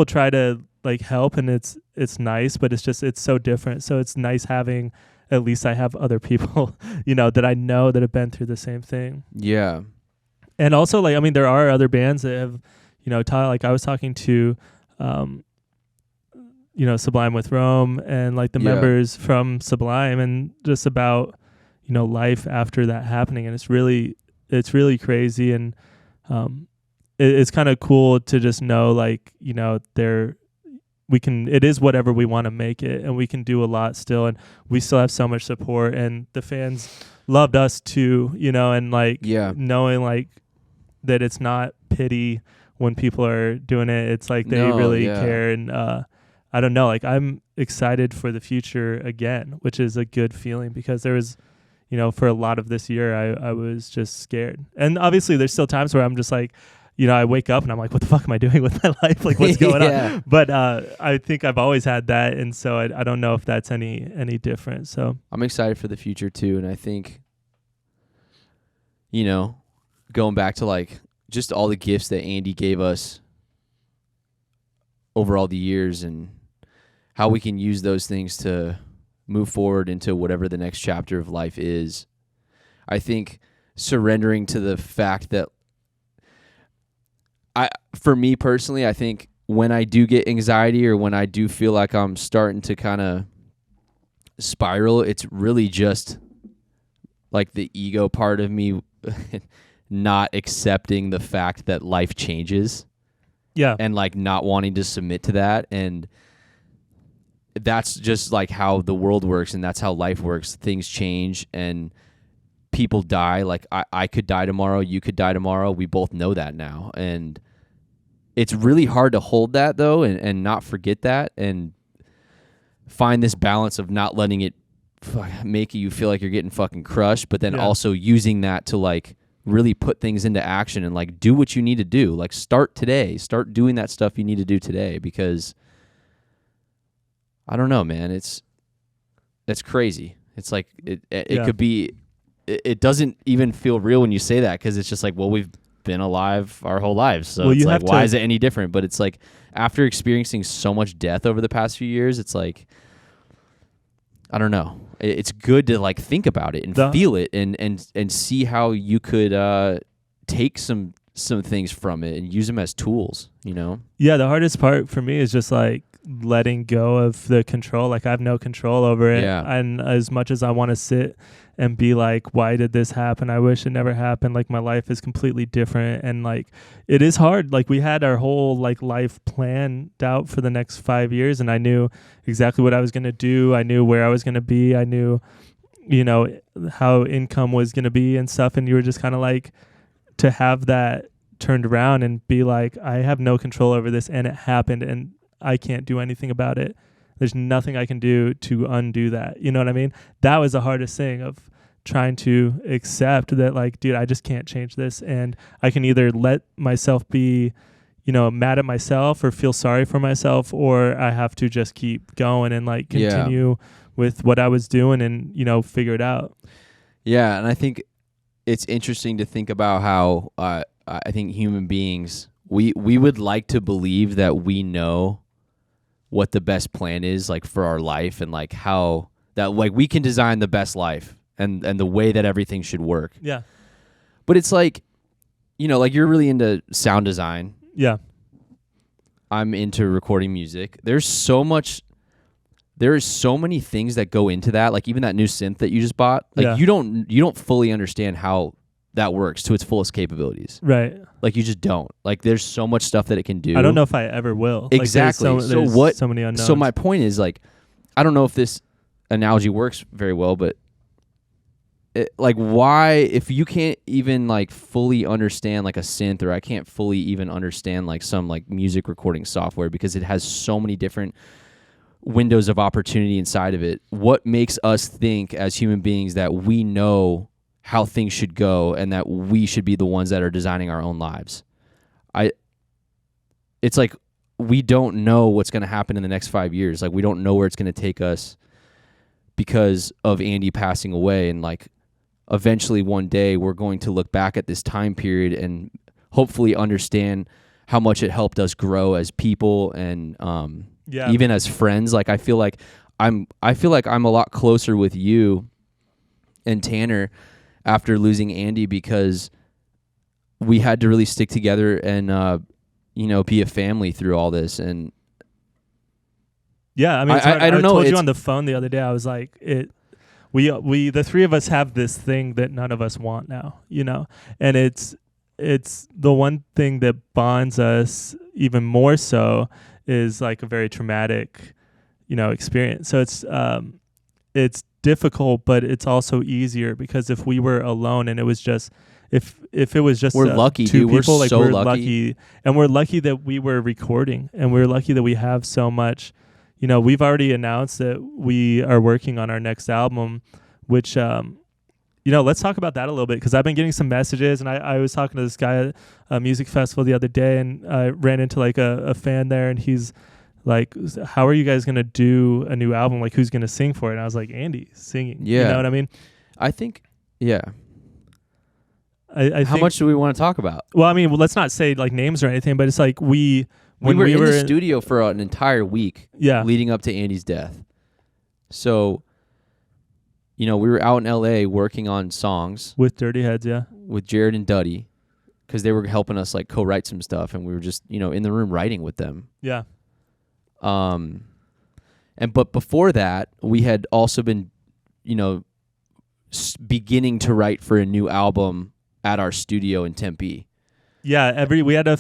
try to like help, and it's nice, but it's so different. So it's nice having, at least I have other people, that I know that have been through the same thing. Yeah. And also like, I mean, there are other bands that have, like I was talking to, Sublime with Rome and like the members from Sublime, and just about life after that happening. And it's really crazy. And it's kind of cool to just know, like, it is whatever we want to make it, and we can do a lot still, and we still have so much support, and the fans loved us too, and like knowing like that it's not pity when people are doing it. It's like they really care. And I don't know, like I'm excited for the future again, which is a good feeling, because there was, for a lot of this year, I was just scared. And obviously there's still times where I'm just like, I wake up and I'm like, what the fuck am I doing with my life? Like, what's going on? But I think I've always had that. And so I don't know if that's any different. So I'm excited for the future too. And I think, going back to like just all the gifts that Andy gave us over all the years, and how we can use those things to move forward into whatever the next chapter of life is. I think surrendering to the fact that for me personally, I think when I do get anxiety, or when I do feel like I'm starting to kind of spiral, it's really just like the ego part of me not accepting the fact that life changes. Yeah. And like not wanting to submit to that. And that's just like how the world works, and that's how life works. Things change and people die. Like I could die tomorrow, you could die tomorrow. We both know that now. And it's really hard to hold that though, and not forget that, and find this balance of not letting it make you feel like you're getting fucking crushed, but then also using that to like really put things into action and like do what you need to do. Like start today. Start doing that stuff you need to do today, because I don't know, man. It's crazy. It's like it could be. It doesn't even feel real when you say that, because it's just like, well, we've been alive our whole lives, so it's like, why is it any different? But it's like, after experiencing so much death over the past few years, it's like, I don't know. It's good to like think about it and feel it, and see how you could take some things from it and use them as tools. Yeah, the hardest part for me is just like letting go of the control. Like I have no control over it. Yeah. And as much as I want to sit and be like, why did this happen? I wish it never happened. Like my life is completely different. And like, it is hard. Like we had our whole like life planned out for the next 5 years, and I knew exactly what I was going to do. I knew where I was going to be. I knew, how income was going to be and stuff. And you were just kind of like, to have that turned around and be like, I have no control over this, and it happened, and I can't do anything about it. There's nothing I can do to undo that. You know what I mean? That was the hardest thing, of trying to accept that, like, dude, I just can't change this. And I can either let myself be, mad at myself or feel sorry for myself, or I have to just keep going and like continue with what I was doing and, figure it out. Yeah. And I think it's interesting to think about how I think human beings, we would like to believe that we know what the best plan is, like for our life, and like how that like we can design the best life and the way that everything should work. Yeah. But it's like, like you're really into sound design. Yeah. I'm into recording music. There is so many things that go into that. Like even that new synth that you just bought, like you don't fully understand how that works to its fullest capabilities. Right. Like you just don't. Like there's so much stuff that it can do. I don't know if I ever will. Exactly. Like so many unknowns. So my point is, like, I don't know if this analogy works very well, but like why, if you can't even like fully understand like a synth, or I can't fully even understand like some like music recording software, because it has so many different windows of opportunity inside of it, what makes us think as human beings that we know how things should go and that we should be the ones that are designing our own lives? It's like we don't know what's going to happen in the next 5 years. Like we don't know where it's going to take us because of Andy passing away, and like eventually one day we're going to look back at this time period and hopefully understand how much it helped us grow as people and even as friends. Like I feel like I'm a lot closer with you and Tanner after losing Andy, because we had to really stick together and be a family through all this. And Yeah, I mean, I don't know. I told you on the phone the other day. I was like, we the three of us have this thing that none of us want now, and it's the one thing that bonds us even more so is like a very traumatic, experience. So it's difficult, but it's also easier because if we were alone and it was just if it was just we're lucky, two dude. people, we're like so we're lucky, and we're lucky that we were recording, and we're lucky that we have so much. We've already announced that we are working on our next album, which let's talk about that a little bit, because I've been getting some messages, and I was talking to this guy at a music festival the other day, and I ran into like a fan there, and he's like, how are you guys going to do a new album? Like, who's going to sing for it? And I was like, Andy singing. Yeah. You know what I mean? I think, yeah. I How think, much do we want to talk about? Well, I mean, let's not say like names or anything, but it's like we were in the studio for an entire week leading up to Andy's death. So, we were out in LA working on songs. With Dirty Heads, yeah. With Jared and Duddy, because they were helping us like co-write some stuff, and we were just, in the room writing with them. Yeah. But before that, we had also been, beginning to write for a new album at our studio in Tempe. Yeah, we had a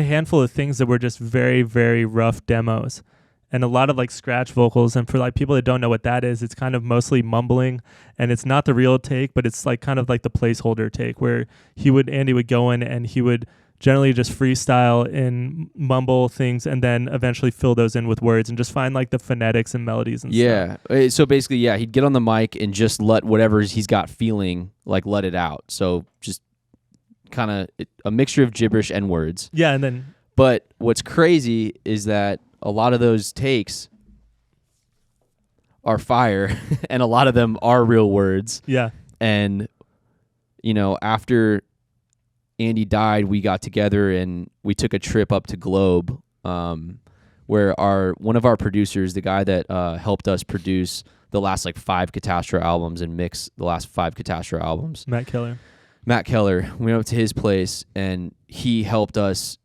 handful of things that were just very, very rough demos, and a lot of like scratch vocals. And for like people that don't know what that is, it's kind of mostly mumbling, and it's not the real take, but it's like kind of like the placeholder take where Andy would go in and he would generally just freestyle and mumble things, and then eventually fill those in with words and just find like the phonetics and melodies and stuff. Yeah. So basically, he'd get on the mic and just let whatever he's got feeling, like let it out. So just kind of a mixture of gibberish and words. Yeah, and then. But what's crazy is that a lot of those takes are fire, and a lot of them are real words. Yeah. And after Andy died, we got together and we took a trip up to Globe, where one of our producers, the guy that helped us produce the last like 5 Catastrophe albums and mix the last 5 Catastrophe albums, Matt Keller. We went up to his place, and he helped us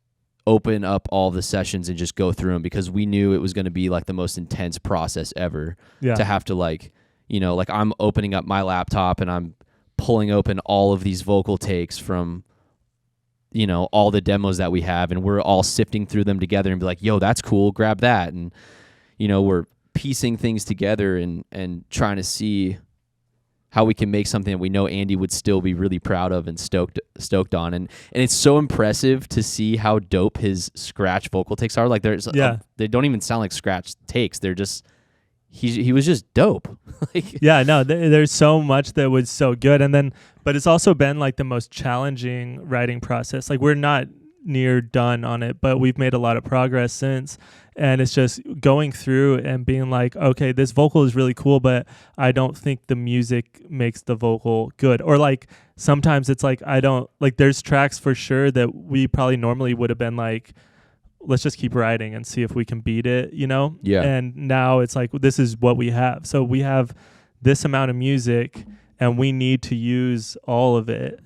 open up all the sessions and just go through them, because we knew it was going to be like the most intense process ever to have to like I'm opening up my laptop and I'm pulling open all of these vocal takes from all the demos that we have, and we're all sifting through them together and be like, yo, that's cool, grab that. And, we're piecing things together and trying to see how we can make something that we know Andy would still be really proud of and stoked on. And it's so impressive to see how dope his scratch vocal takes are. Like they don't even sound like scratch takes. They're just, he was just dope. There's so much that was so good. But it's also been like the most challenging writing process. Like, we're not near done on it, but we've made a lot of progress since. And it's just going through and being like, okay, this vocal is really cool, but I don't think the music makes the vocal good. Or like sometimes it's like, there's tracks for sure that we probably normally would have been like, let's just keep writing and see if we can beat it, Yeah. And now it's like, this is what we have. So we have this amount of music, and we need to use all of it.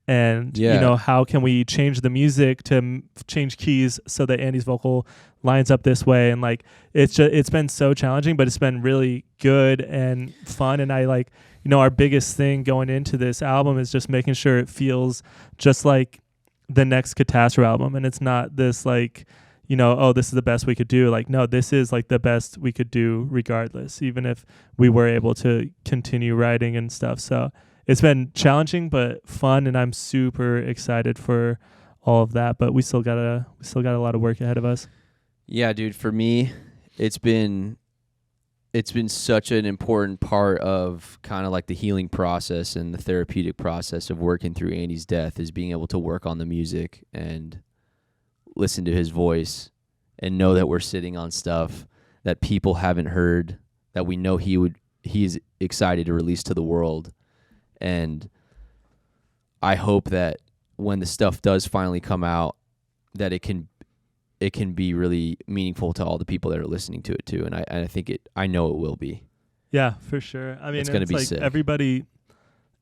And, how can we change the music to change keys so that Andy's vocal lines up this way? And like, it's been so challenging, but it's been really good and fun. And I like, our biggest thing going into this album is just making sure it feels just like the next Catastrophe album. And it's not this like, this is the best we could do. Like, no, this is like the best we could do regardless, even if we were able to continue writing and stuff. So it's been challenging but fun, and I'm super excited for all of that. But we still got a lot of work ahead of us. Yeah, dude. For me, it's been such an important part of kind of like the healing process and the therapeutic process of working through Andy's death, is being able to work on the music and listen to his voice and know that we're sitting on stuff that people haven't heard, that we know he's excited to release to the world. And I hope that when the stuff does finally come out, that it can be really meaningful to all the people that are listening to it too. And I think I know it will be. Yeah, for sure. I mean, it's gonna be like sick.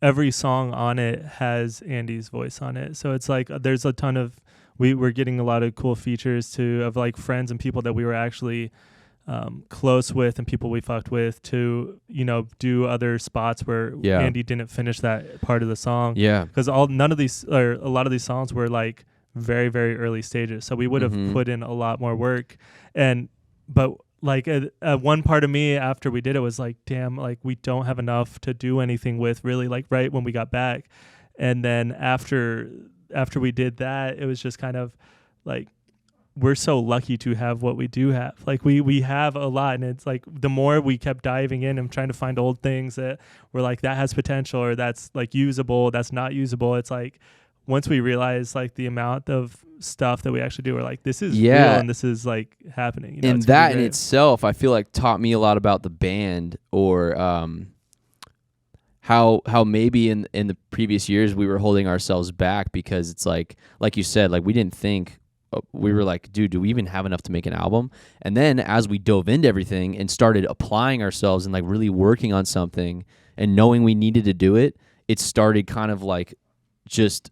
Every song on it has Andy's voice on it. So it's like there's a ton of we're getting a lot of cool features of like friends and people that we were actually close with and people we fucked with to, you know, do other spots where Andy didn't finish that part of the song. Yeah. Because a lot of these songs were like very, very early stages. So we would have put in a lot more work. But like one part of me after we did it was like, damn, like we don't have enough to do anything with really, like right when we got back. And then after we did that, it was just kind of like, we're so lucky to have what we do have. Like we have a lot, and it's like the more we kept diving in and trying to find old things that were like that has potential or that's like usable, that's not usable. It's like once we realize like the amount of stuff that we actually do, we're like, this is real and this is like happening. You know, and that in itself, I feel like taught me a lot about the band, or how maybe in the previous years we were holding ourselves back because it's like you said, like we didn't think. We were like, dude, do we even have enough to make an album? And then as we dove into everything and started applying ourselves and like really working on something and knowing we needed to do it, it started kind of like just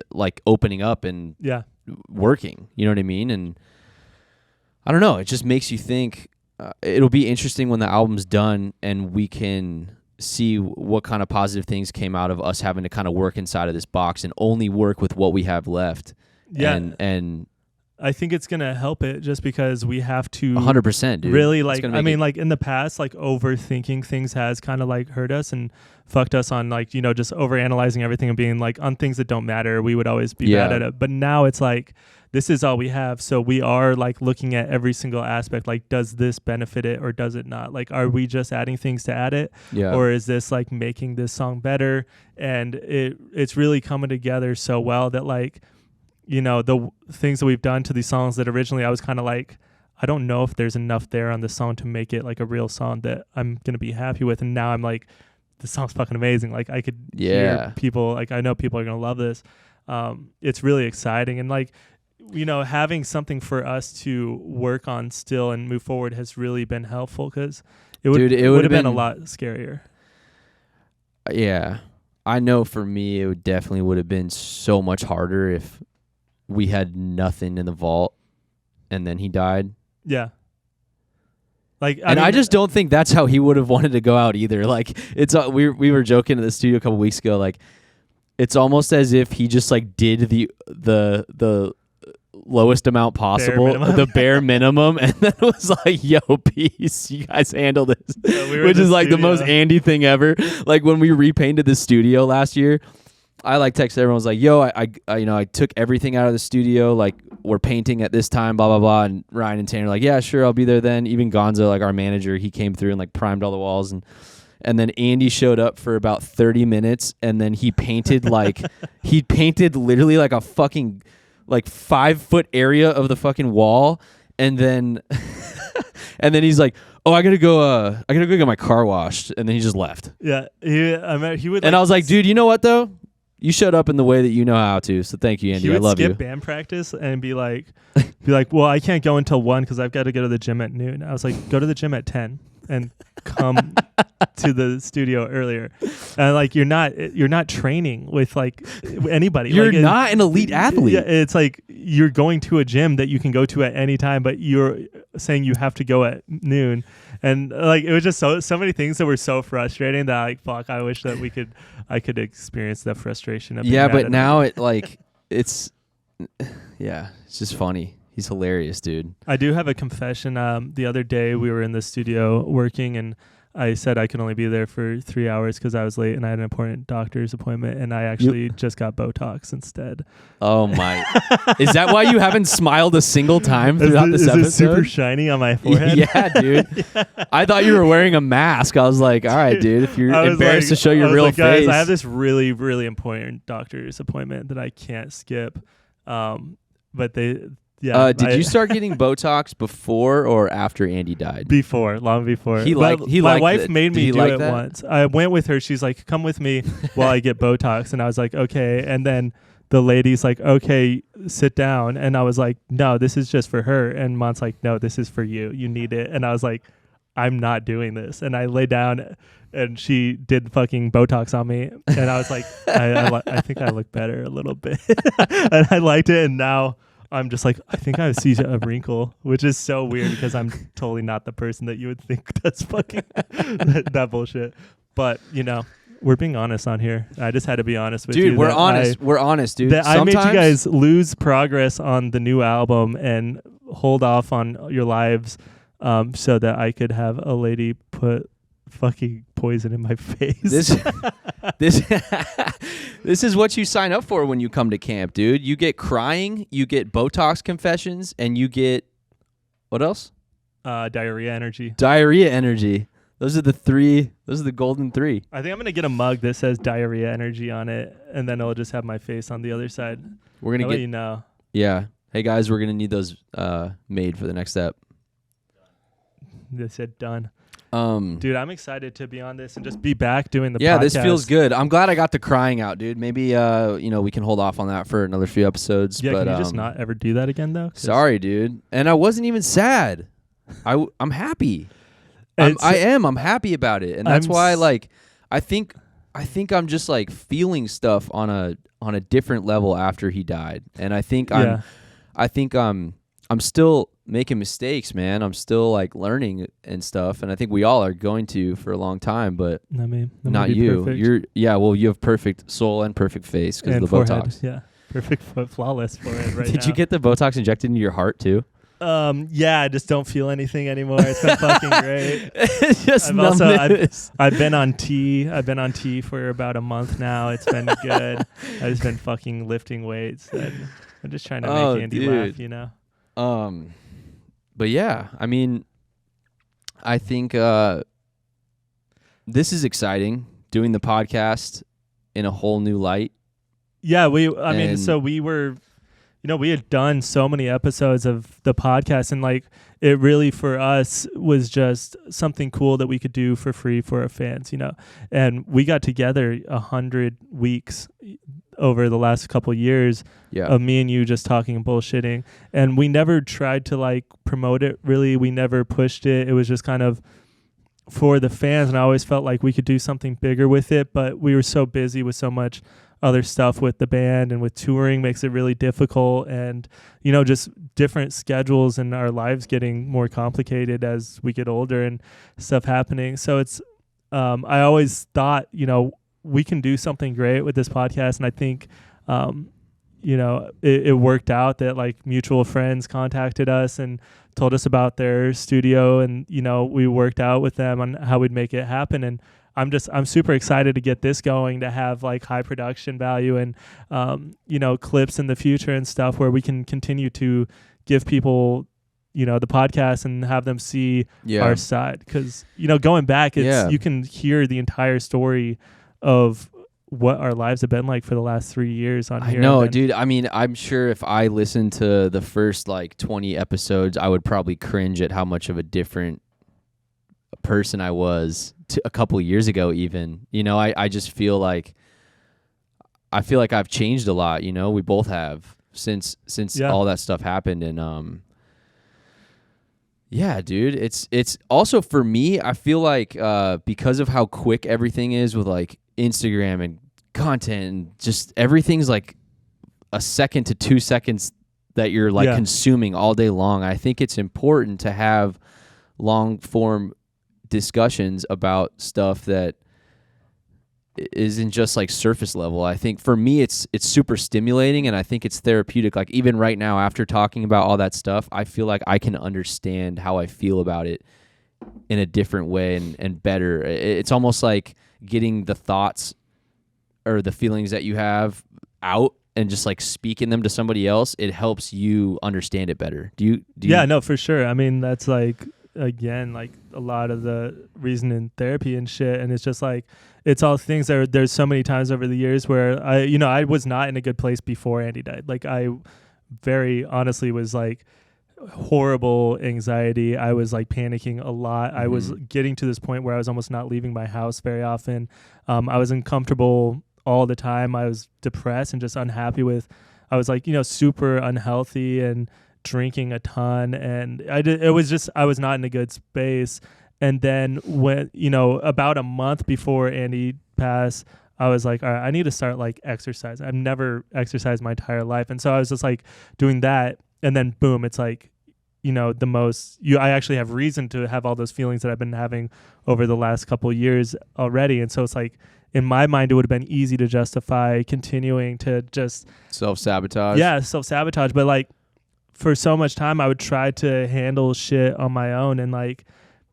like opening up and working. You know what I mean? And I don't know. It just makes you think. It'll be interesting when the album's done and we can see what kind of positive things came out of us having to kind of work inside of this box and only work with what we have left. Yeah, and I think it's gonna help it just because we have to 100%, dude. Really, like I mean, like in the past, like overthinking things has kind of like hurt us and fucked us on like, you know, just overanalyzing everything and being like on things that don't matter. We would always be bad at it. But now it's like this is all we have, so we are like looking at every single aspect. Like, does this benefit it or does it not? Like, are we just adding things to add it, or is this like making this song better? And it's really coming together so well that like, you know, the things that we've done to these songs that originally I was kind of like, I don't know if there's enough there on the song to make it like a real song that I'm going to be happy with. And now I'm like, this song's fucking amazing. Like I could hear people, like I know people are going to love this. It's really exciting. And like, you know, having something for us to work on still and move forward has really been helpful because it would have been a lot scarier. Yeah. I know for me, it definitely would have been so much harder if we had nothing in the vault and then he died. Yeah. Like, I just don't think that's how he would have wanted to go out either. Like it's we were joking in the studio a couple weeks ago. Like it's almost as if he just like did the lowest amount possible, the bare minimum, and then it was like, yo, peace, you guys handle this. Yeah, which is like studio. The most Andy thing ever. Like when we repainted the studio last year, I like texted everyone, was like, yo, I took everything out of the studio, like we're painting at this time, blah blah blah. And Ryan and Tanner like, yeah, sure, I'll be there then. Even Gonzo, like our manager, he came through and like primed all the walls, and then Andy showed up for about 30 minutes, and then he painted like he painted literally like a fucking like 5-foot area of the fucking wall, and then and then he's like, oh, I gotta go get my car washed, and then he just left. Yeah, he would. And I was like, dude, you know what though? You showed up in the way that you know how to, so thank you, Andy. I love you. He would skip band practice and be like, well, I can't go until 1 because I've got to go to the gym at noon. I was like, go to the gym at 10 and come to the studio earlier. And like, you're not training with like anybody. You're like, not an elite athlete. Yeah, it's like you're going to a gym that you can go to at any time, but you're saying you have to go at noon. And like it was just so many things that were so frustrating that like fuck, I wish that I could experience that frustration of but now it like it's just funny. He's hilarious, dude. I do have a confession. The other day we were in the studio working, and I said I could only be there for 3 hours because I was late and I had an important doctor's appointment, and I actually just got Botox instead. Oh my! Is that why you haven't smiled a single time throughout this episode? Is it super shiny on my forehead? Yeah, dude. Yeah. I thought you were wearing a mask. I was like, all right, dude. If you're embarrassed to show your real face, guys, I have this really, really important doctor's appointment that I can't skip. But they. Yeah, did you start getting Botox before or after Andy died? Before, long before. My wife made me do it once. I went with her. She's like, come with me while I get Botox. And I was like, okay. And then the lady's like, okay, sit down. And I was like, no, this is just for her. And Mont's like, no, this is for you. You need it. And I was like, I'm not doing this. And I lay down and she did fucking Botox on me. And I was like, I think I look better a little bit. And I liked it. And now I'm just like, I think I see a wrinkle, which is so weird because I'm totally not the person that you would think that's fucking that bullshit. But, you know, we're being honest on here. I just had to be honest with you. Dude, we're honest. We're honest, dude. I made you guys lose progress on the new album and hold off on your lives so that I could have a lady put fucking poison in my face. This is what you sign up for when you come to camp, dude. You get crying, you get Botox confessions, and you get what else? Diarrhea energy. Diarrhea energy. Those are the golden three. I think I'm gonna get a mug that says diarrhea energy on it, and then it'll just have my face on the other side. We're gonna let you know. Yeah. Hey guys, we're gonna need those made for the next step. They said done. Dude, I'm excited to be on this and just be back doing the podcast. Yeah, this feels good. I'm glad I got the crying out, dude. Maybe we can hold off on that for another few episodes. Yeah, but, can you just not ever do that again though? Sorry, dude. And I wasn't even sad. I'm happy. I'm happy about it, and that's why I think I'm just like feeling stuff on a different level after he died, and I think I'm still making mistakes, man. I'm still like learning and stuff, and I think we all are going to for a long time, but not you. Perfect. You have perfect soul and perfect face because of the forehead. Botox. Yeah, perfect flawless forehead right now. Did you get the Botox injected into your heart too? Yeah, I just don't feel anything anymore. It's been fucking great. It's just I've been on tea. I've been on tea for about a month now. It's been good. I've just been fucking lifting weights. And I'm just trying to make Andy laugh, you know? But yeah, I mean, I think this is exciting, doing the podcast in a whole new light. Yeah, we were... You know, we had done so many episodes of the podcast, and like it really for us was just something cool that we could do for free for our fans, you know. And we got together 100 weeks over the last couple of years of me and you just talking and bullshitting. And we never tried to like promote it really. We never pushed it. It was just kind of for the fans, and I always felt like we could do something bigger with it, but we were so busy with so much other stuff with the band and with touring makes it really difficult, and you know, just different schedules and our lives getting more complicated as we get older and stuff happening. So it's I always thought, you know, we can do something great with this podcast, and I think you know, it worked out that like mutual friends contacted us and told us about their studio, and you know, we worked out with them on how we'd make it happen. And I'm super excited to get this going, to have like high production value and you know, clips in the future and stuff where we can continue to give people, you know, the podcast and have them see our side, because you know, going back, it's you can hear the entire story of what our lives have been like for the last 3 years on here. I know, dude. I mean, I'm sure if I listened to the first like 20 episodes, I would probably cringe at how much of a different person I was a couple years ago even. You know, I just feel like I've changed a lot, you know. We both have since all that stuff happened. And yeah, dude, it's also for me, I feel like because of how quick everything is with like Instagram and content and just everything's like a second to 2 seconds that you're like consuming all day long. I think it's important to have long form discussions about stuff that isn't just like surface level. I think for me it's super stimulating, and I think it's therapeutic. Like even right now, after talking about all that stuff, I feel like I can understand how I feel about it in a different way and better. It's almost like getting the thoughts or the feelings that you have out and just like speaking them to somebody else. It helps you understand it better. Do you? Yeah, no, for sure. I mean, that's like, again, like a lot of the reason in therapy and shit. And it's just like, it's all things that there's so many times over the years where I was not in a good place before Andy died. Like I very honestly was like horrible anxiety. I was like panicking a lot. I was getting to this point where I was almost not leaving my house very often. I was uncomfortable all the time. I was depressed and just unhappy I was like, super unhealthy and drinking a ton. And I was not in a good space. And then when, about a month before Andy passed, I was like, all right, I need to start like exercising. I've never exercised my entire life. And so I was just like doing that. And then boom, it's like, you know, I actually have reason to have all those feelings that I've been having over the last couple of years already. And so it's like, in my mind, it would have been easy to justify continuing to just self-sabotage. Yeah, self-sabotage. But like for so much time, I would try to handle shit on my own and like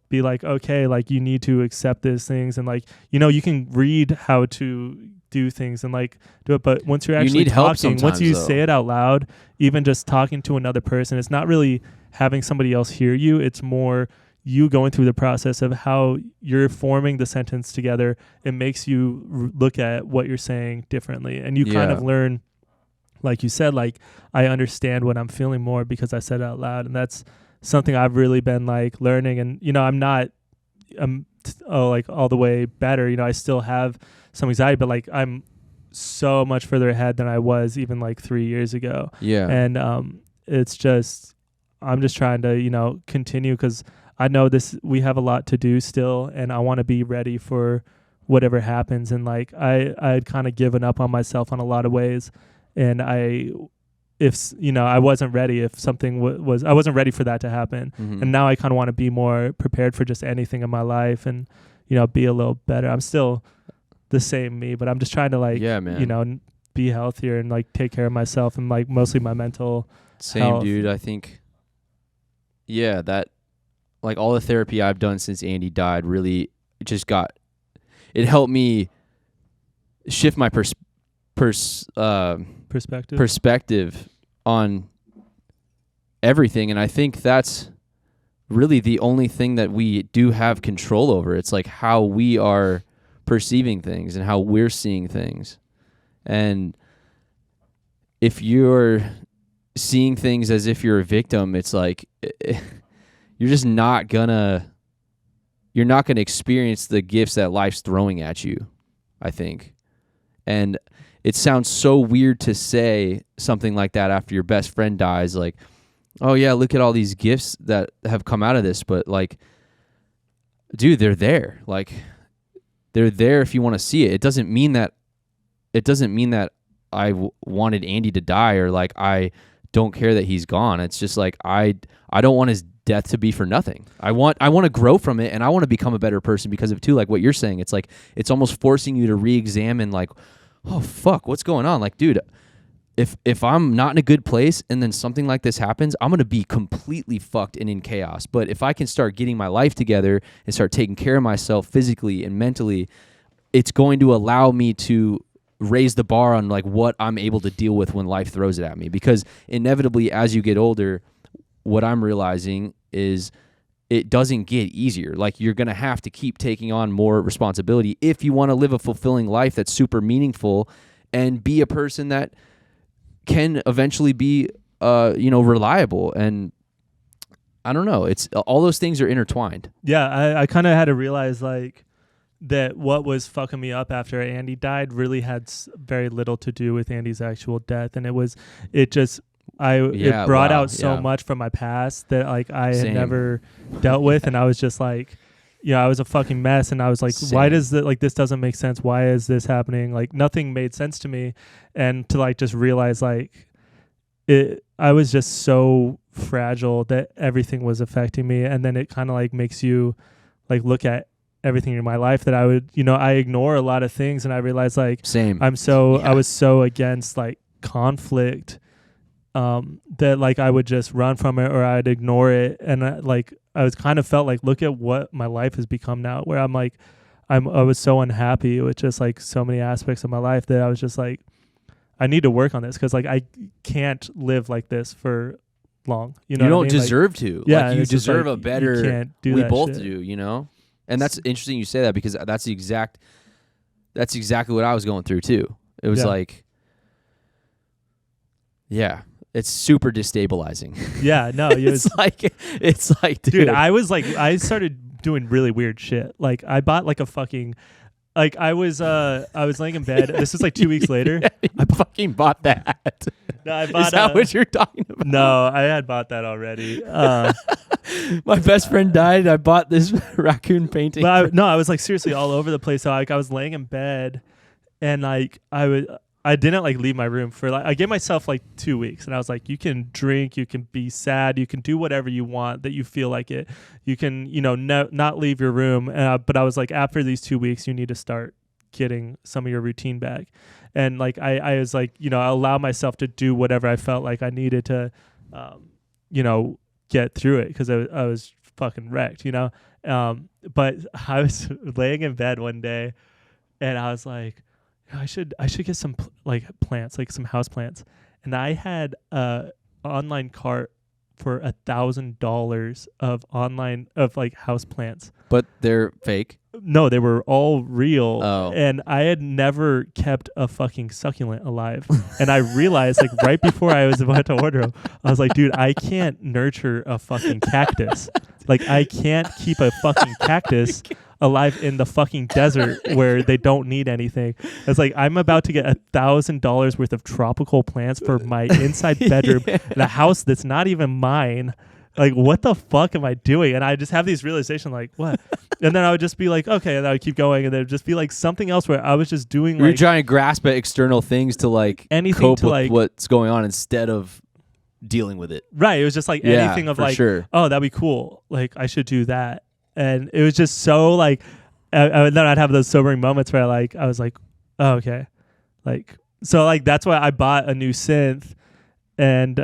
be like, okay, like you need to accept these things. And like, you know, you can read how to do things and like do it. But once you're actually talking, once you say it out loud, even just talking to another person, it's not really having somebody else hear you. It's more you going through the process of how you're forming the sentence together. It makes you look at what you're saying differently. And you kind of learn, like you said, like I understand what I'm feeling more because I said it out loud. And that's something I've really been like learning. And, you know, I'm like all the way better. You know, I still have some anxiety, but like I'm so much further ahead than I was even like 3 years ago. Yeah. And it's just, I'm just trying to, you know, continue because I know we have a lot to do still, and I want to be ready for whatever happens. And like I had kind of given up on myself on a lot of ways, and if you know, I wasn't ready if something I wasn't ready for that to happen. Mm-hmm. And now I kind of want to be more prepared for just anything in my life and, you know, be a little better. I'm still the same me, but I'm just trying to like, you know, be healthier and like take care of myself and like mostly my mental health. Dude. I think, that like all the therapy I've done since Andy died really just it helped me shift my perspective on everything. And I think that's really the only thing that we do have control over. It's like how we are perceiving things and how we're seeing things. And if you're seeing things as if you're a victim, it's like you're just not gonna experience the gifts that life's throwing at you, I think. And it sounds so weird to say something like that after your best friend dies, like, oh yeah, look at all these gifts that have come out of this. But like, dude, they're there. Like, they're there if you want to see it. It doesn't mean that I wanted Andy to die or like I don't care that he's gone. It's just like I don't want his death to be for nothing. I want to grow from it, and I want to become a better person because of it too. Like what you're saying, it's like it's almost forcing you to re-examine like, oh fuck, what's going on? Like, dude, if I'm not in a good place and then something like this happens, I'm going to be completely fucked and in chaos. But if I can start getting my life together and start taking care of myself physically and mentally, it's going to allow me to raise the bar on like what I'm able to deal with when life throws it at me. Because inevitably, as you get older, what I'm realizing is it doesn't get easier. Like you're going to have to keep taking on more responsibility if you want to live a fulfilling life that's super meaningful and be a person that can eventually be, reliable. And I don't know. It's all those things are intertwined. Yeah. I kind of had to realize like that what was fucking me up after Andy died really had very little to do with Andy's actual death. And it brought out so much from my past that like I had never dealt with. And I was just like, I was a fucking mess. And I was like, why does this doesn't make sense? Why is this happening? Like nothing made sense to me. And to like just realize like I was just so fragile that everything was affecting me. And then it kind of like makes you like look at everything in my life that I would, I ignore a lot of things. And I realized like, I was so against like conflict that like I would just run from it or I'd ignore it. And I was kind of felt like, look at what my life has become now, where I'm like, I was so unhappy with just like so many aspects of my life that I was just like, I need to work on this because like I can't live like this for long. You don't deserve to. Yeah, like, you deserve a better. You can't do we that both shit. do, And that's interesting you say that because that's exactly what I was going through too. It was like, yeah. It's super destabilizing. Yeah, no, it's like, dude, I started doing really weird shit. Like, I bought like a fucking, like, I was laying in bed. This was like 2 weeks later. I fucking bought that. No, I bought. Is that what you're talking about? No, I had bought that already. My best friend died. I bought this raccoon painting. I was like seriously all over the place. So like I was laying in bed. And like I didn't like leave my room for like, I gave myself like 2 weeks, and I was like, you can drink, you can be sad, you can do whatever you want that you feel like it. You can, not leave your room. But I was like, after these 2 weeks, you need to start getting some of your routine back. And like, I was like, I allow myself to do whatever I felt like I needed to, get through it. 'Cause I was fucking wrecked, but I was laying in bed one day and I was like, I should get some plants, like some house plants. And I had a online cart for $1,000 of like house plants. But they're fake? No, they were all real. Oh. And I had never kept a fucking succulent alive. And I realized like right before I was about to order them, I was like, dude, I can't nurture a fucking cactus. Like I can't keep a fucking cactus alive in the fucking desert where they don't need anything. It's like I'm about to get $1,000 worth of tropical plants for my inside bedroom in a house that's not even mine. Like, what the fuck am I doing? And I just have these realizations like, what? And then I would just be like, okay, and I would keep going, and then it'd just be like something else where I was just doing You're trying to grasp at external things to like anything cope to with like what's going on instead of dealing with it. Right. It was just like anything of like, sure. Oh, that'd be cool. Like I should do that. And it was just so like, then I'd have those sobering moments where I was like, oh, okay. Like, so like, that's why I bought a new synth and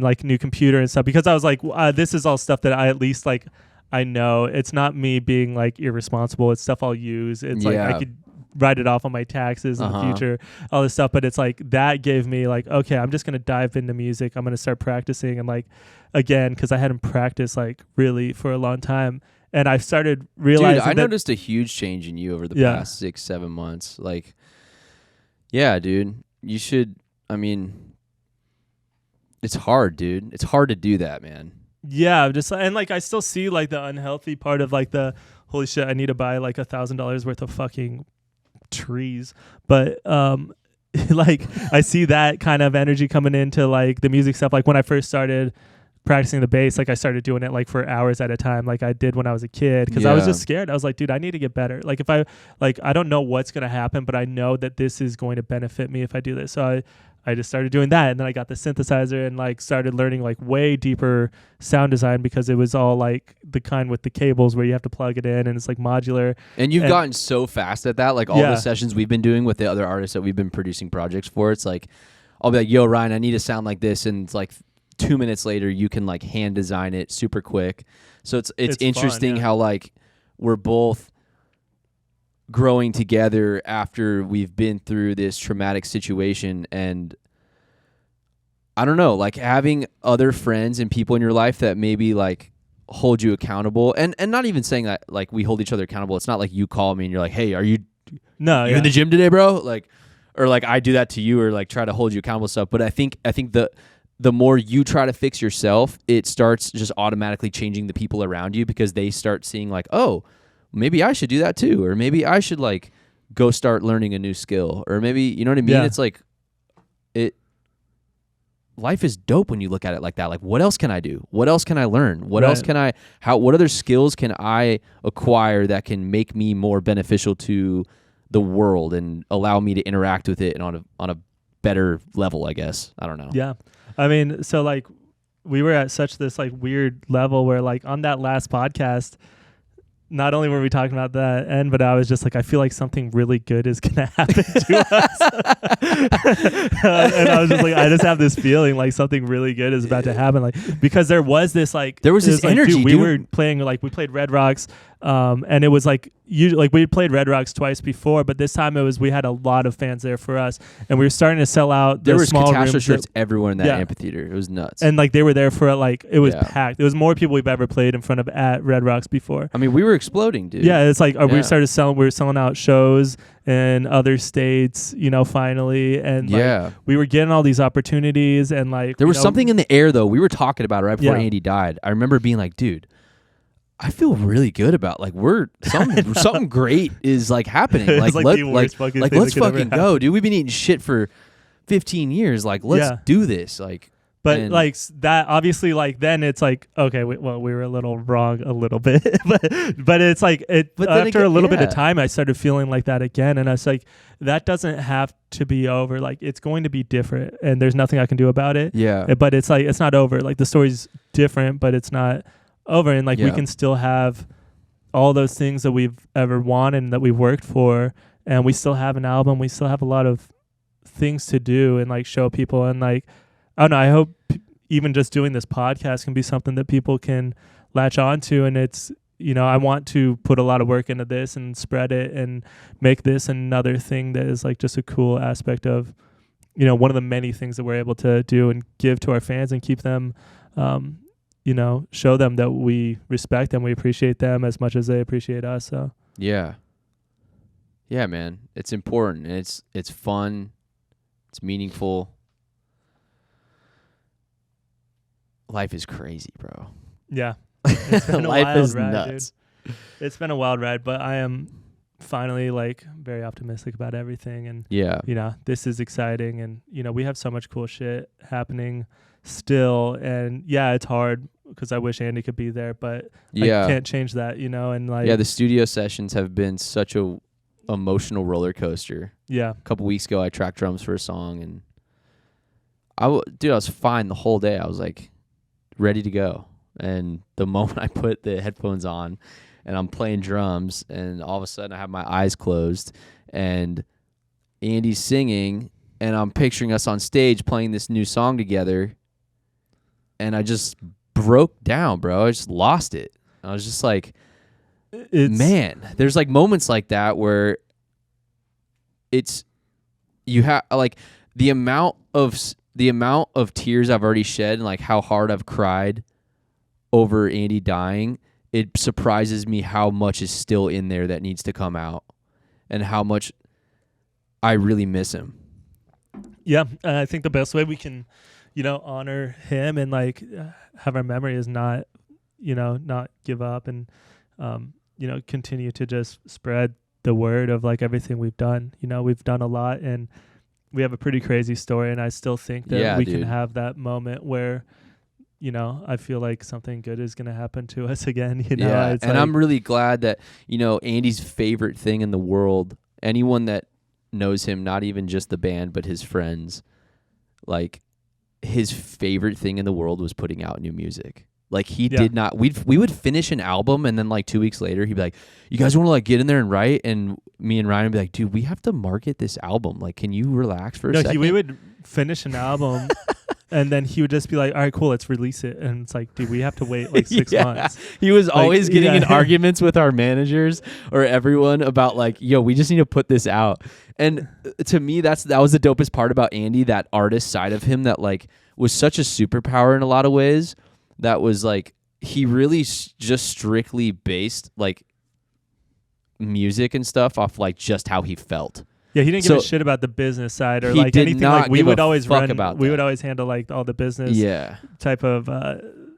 like new computer and stuff, because I was like, this is all stuff that I at least like, I know it's not me being like irresponsible. It's stuff I'll use. It's like, I could write it off on my taxes in the future, all this stuff. But it's like, that gave me like, okay, I'm just going to dive into music. I'm going to start practicing. And like, again, cause I hadn't practiced like really for a long time. And I started realizing dude, I noticed a huge change in you over the past 6-7 months. Like, yeah, dude, you should, I mean, it's hard, dude. It's hard to do that, man. Yeah, just and like I still see like the unhealthy part of like the holy shit, I need to buy like $1,000 worth of fucking trees. But like I see that kind of energy coming into like the music stuff. Like when I first started practicing the bass, like I started doing it like for hours at a time, like I did when I was a kid, because I was just scared. I was like, dude, I need to get better. Like if I don't know what's gonna happen, but I know that this is going to benefit me if I do this. So I just started doing that, and then I got the synthesizer and like started learning like way deeper sound design, because it was all like the kind with the cables where you have to plug it in and it's like modular. And you've gotten so fast at that. Like all the sessions we've been doing with the other artists that we've been producing projects for, it's like I'll be like, yo, Ryan, I need to sound like this, and it's like 2 minutes later you can like hand design it super quick. So it's interesting how like we're both growing together after we've been through this traumatic situation. And I don't know, like having other friends and people in your life that maybe like hold you accountable, and not even saying that like we hold each other accountable. It's not like you call me and you're like, hey, are you in the gym today, bro? Like, or like I do that to you, or like try to hold you accountable stuff. But I think the more you try to fix yourself, it starts just automatically changing the people around you, because they start seeing like, oh, maybe I should do that too. Or maybe I should like go start learning a new skill, or maybe, you know what I mean? Yeah. It's like, life is dope when you look at it like that. Like, what else can I do? What else can I learn? What else can what other skills can I acquire that can make me more beneficial to the world and allow me to interact with it on a better level, I guess. I don't know. Yeah. I mean, so like we were at such this like weird level where like on that last podcast, not only were we talking about that end, but I was just like, I feel like something really good is going to happen to us. And I was just like, I just have this feeling like something really good is about to happen. Like, because there was this energy, dude, we were playing, like we played Red Rocks. And it was like, usually like we had played Red Rocks twice before, but this time we had a lot of fans there for us, and we were starting to sell out. There was Catastrophe shirts everywhere in that amphitheater. It was nuts. And like they were there for like, it was packed. It was more people we've ever played in front of at Red Rocks before. I mean, we were exploding, dude. Yeah, it's like we were selling out shows in other states, finally, and like, we were getting all these opportunities, and like there was something in the air though. We were talking about it right before Andy died. I remember being like, dude, I feel really good about like something great is like happening. Like let's fucking go, dude. We've been eating shit for 15 years. Like let's do this. Like But And like that, obviously, like then it's like, okay, we were a little wrong a little bit, but it's like But after again, a little bit of time, I started feeling like that again, and I was like, that doesn't have to be over. Like it's going to be different, and there's nothing I can do about it. Yeah. But it's like it's not over. Like the story's different, but it's not over, and like we can still have all those things that we've ever wanted and that we've worked for, and we still have an album. We still have a lot of things to do and like show people, and like. I don't know. I hope even just doing this podcast can be something that people can latch on to. And it's, I want to put a lot of work into this and spread it and make this another thing that is like just a cool aspect of, one of the many things that we're able to do and give to our fans and keep them, show them that we respect them, we appreciate them as much as they appreciate us. So yeah, man, it's important and it's fun, it's meaningful. Life is crazy, bro. Yeah. It's been a Life wild is ride, nuts. Dude. It's been a wild ride, but I am finally like very optimistic about everything. And, this is exciting. And, we have so much cool shit happening still. And yeah, it's hard because I wish Andy could be there, but I can't change that, and like. Yeah, the studio sessions have been such a emotional roller coaster. Yeah. A couple weeks ago, I tracked drums for a song and I was fine the whole day. I was like, ready to go, and the moment I put the headphones on and I'm playing drums and all of a sudden I have my eyes closed and Andy's singing and I'm picturing us on stage playing this new song together and I just broke down, bro. I just lost it. I was just like, man, there's like moments like that where you have like the amount of tears I've already shed and like how hard I've cried over Andy dying, it surprises me how much is still in there that needs to come out and how much I really miss him. Yeah, I think the best way we can, honor him and like have our memory is not give up and, continue to just spread the word of like everything we've done. We've done a lot and we have a pretty crazy story, and I still think that we can have that moment where, I feel like something good is going to happen to us again. Yeah, it's and I'm really glad that, Andy's favorite thing in the world, anyone that knows him, not even just the band, but his friends, like his favorite thing in the world was putting out new music. Like he did not, we would finish an album and then like 2 weeks later, he'd be like, you guys want to like get in there and write? And me and Ryan would be like, dude, we have to market this album. Like, can you relax for a second? We would finish an album and then he would just be like, all right, cool, let's release it. And it's like, dude, we have to wait like 6 months. He was always getting in arguments with our managers or everyone about like, yo, we just need to put this out. And to me, that was the dopest part about Andy, that artist side of him that like was such a superpower in a lot of ways. That was like, he really just strictly based like music and stuff off like just how he felt. Yeah, he didn't give a shit about the business side or like anything. Like we would always would always handle like all the business type of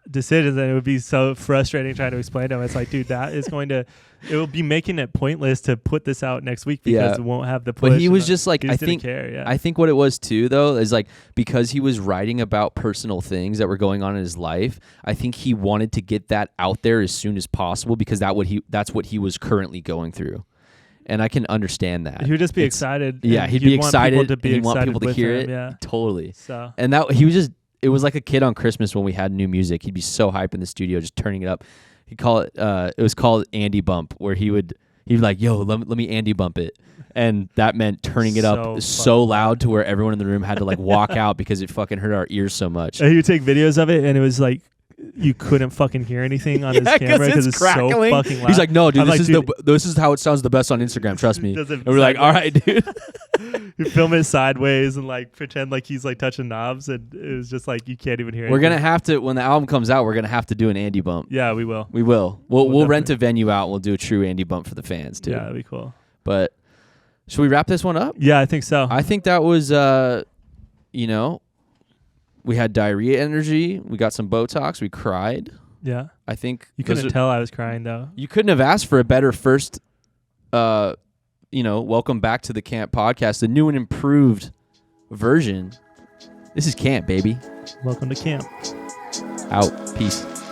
decisions, and it would be so frustrating trying to explain to him. It's like, dude, it will be making it pointless to put this out next week because it won't have the push. But he was just like, I think what it was too though is like, because he was writing about personal things that were going on in his life, I think he wanted to get that out there as soon as possible because that's what he was currently going through. And I can understand that. He would just be excited. Yeah, he'd be excited and he'd want people to hear it. Yeah. Totally. So. And it was like a kid on Christmas when we had new music. He'd be so hyped in the studio, just turning it up. He'd call it, it was called Andy Bump, where he'd be like, yo, let me Andy Bump it. And that meant turning it up so loud to where everyone in the room had to like walk out because it fucking hurt our ears so much. And he would take videos of it and it was like, you couldn't fucking hear anything on his camera because it's so fucking loud. He's like, no, dude, this is how it sounds the best on Instagram. Trust me. And we're like, all right, dude. You film it sideways and like pretend like he's like touching knobs, and it was just like you can't even hear. We're gonna have to, when the album comes out, we're gonna have to do an Andy Bump. Yeah, we will. We'll rent a venue out. And we'll do a true Andy Bump for the fans too. Yeah, that'd be cool. But should we wrap this one up? Yeah, I think so. I think that was, we had diarrhea energy. We got some Botox. We cried. Yeah. I think you couldn't tell I was crying though. You couldn't have asked for a better first, welcome back to the Kamp Podcast, the new and improved version. This is Kamp, baby. Welcome to Kamp. Out. Peace.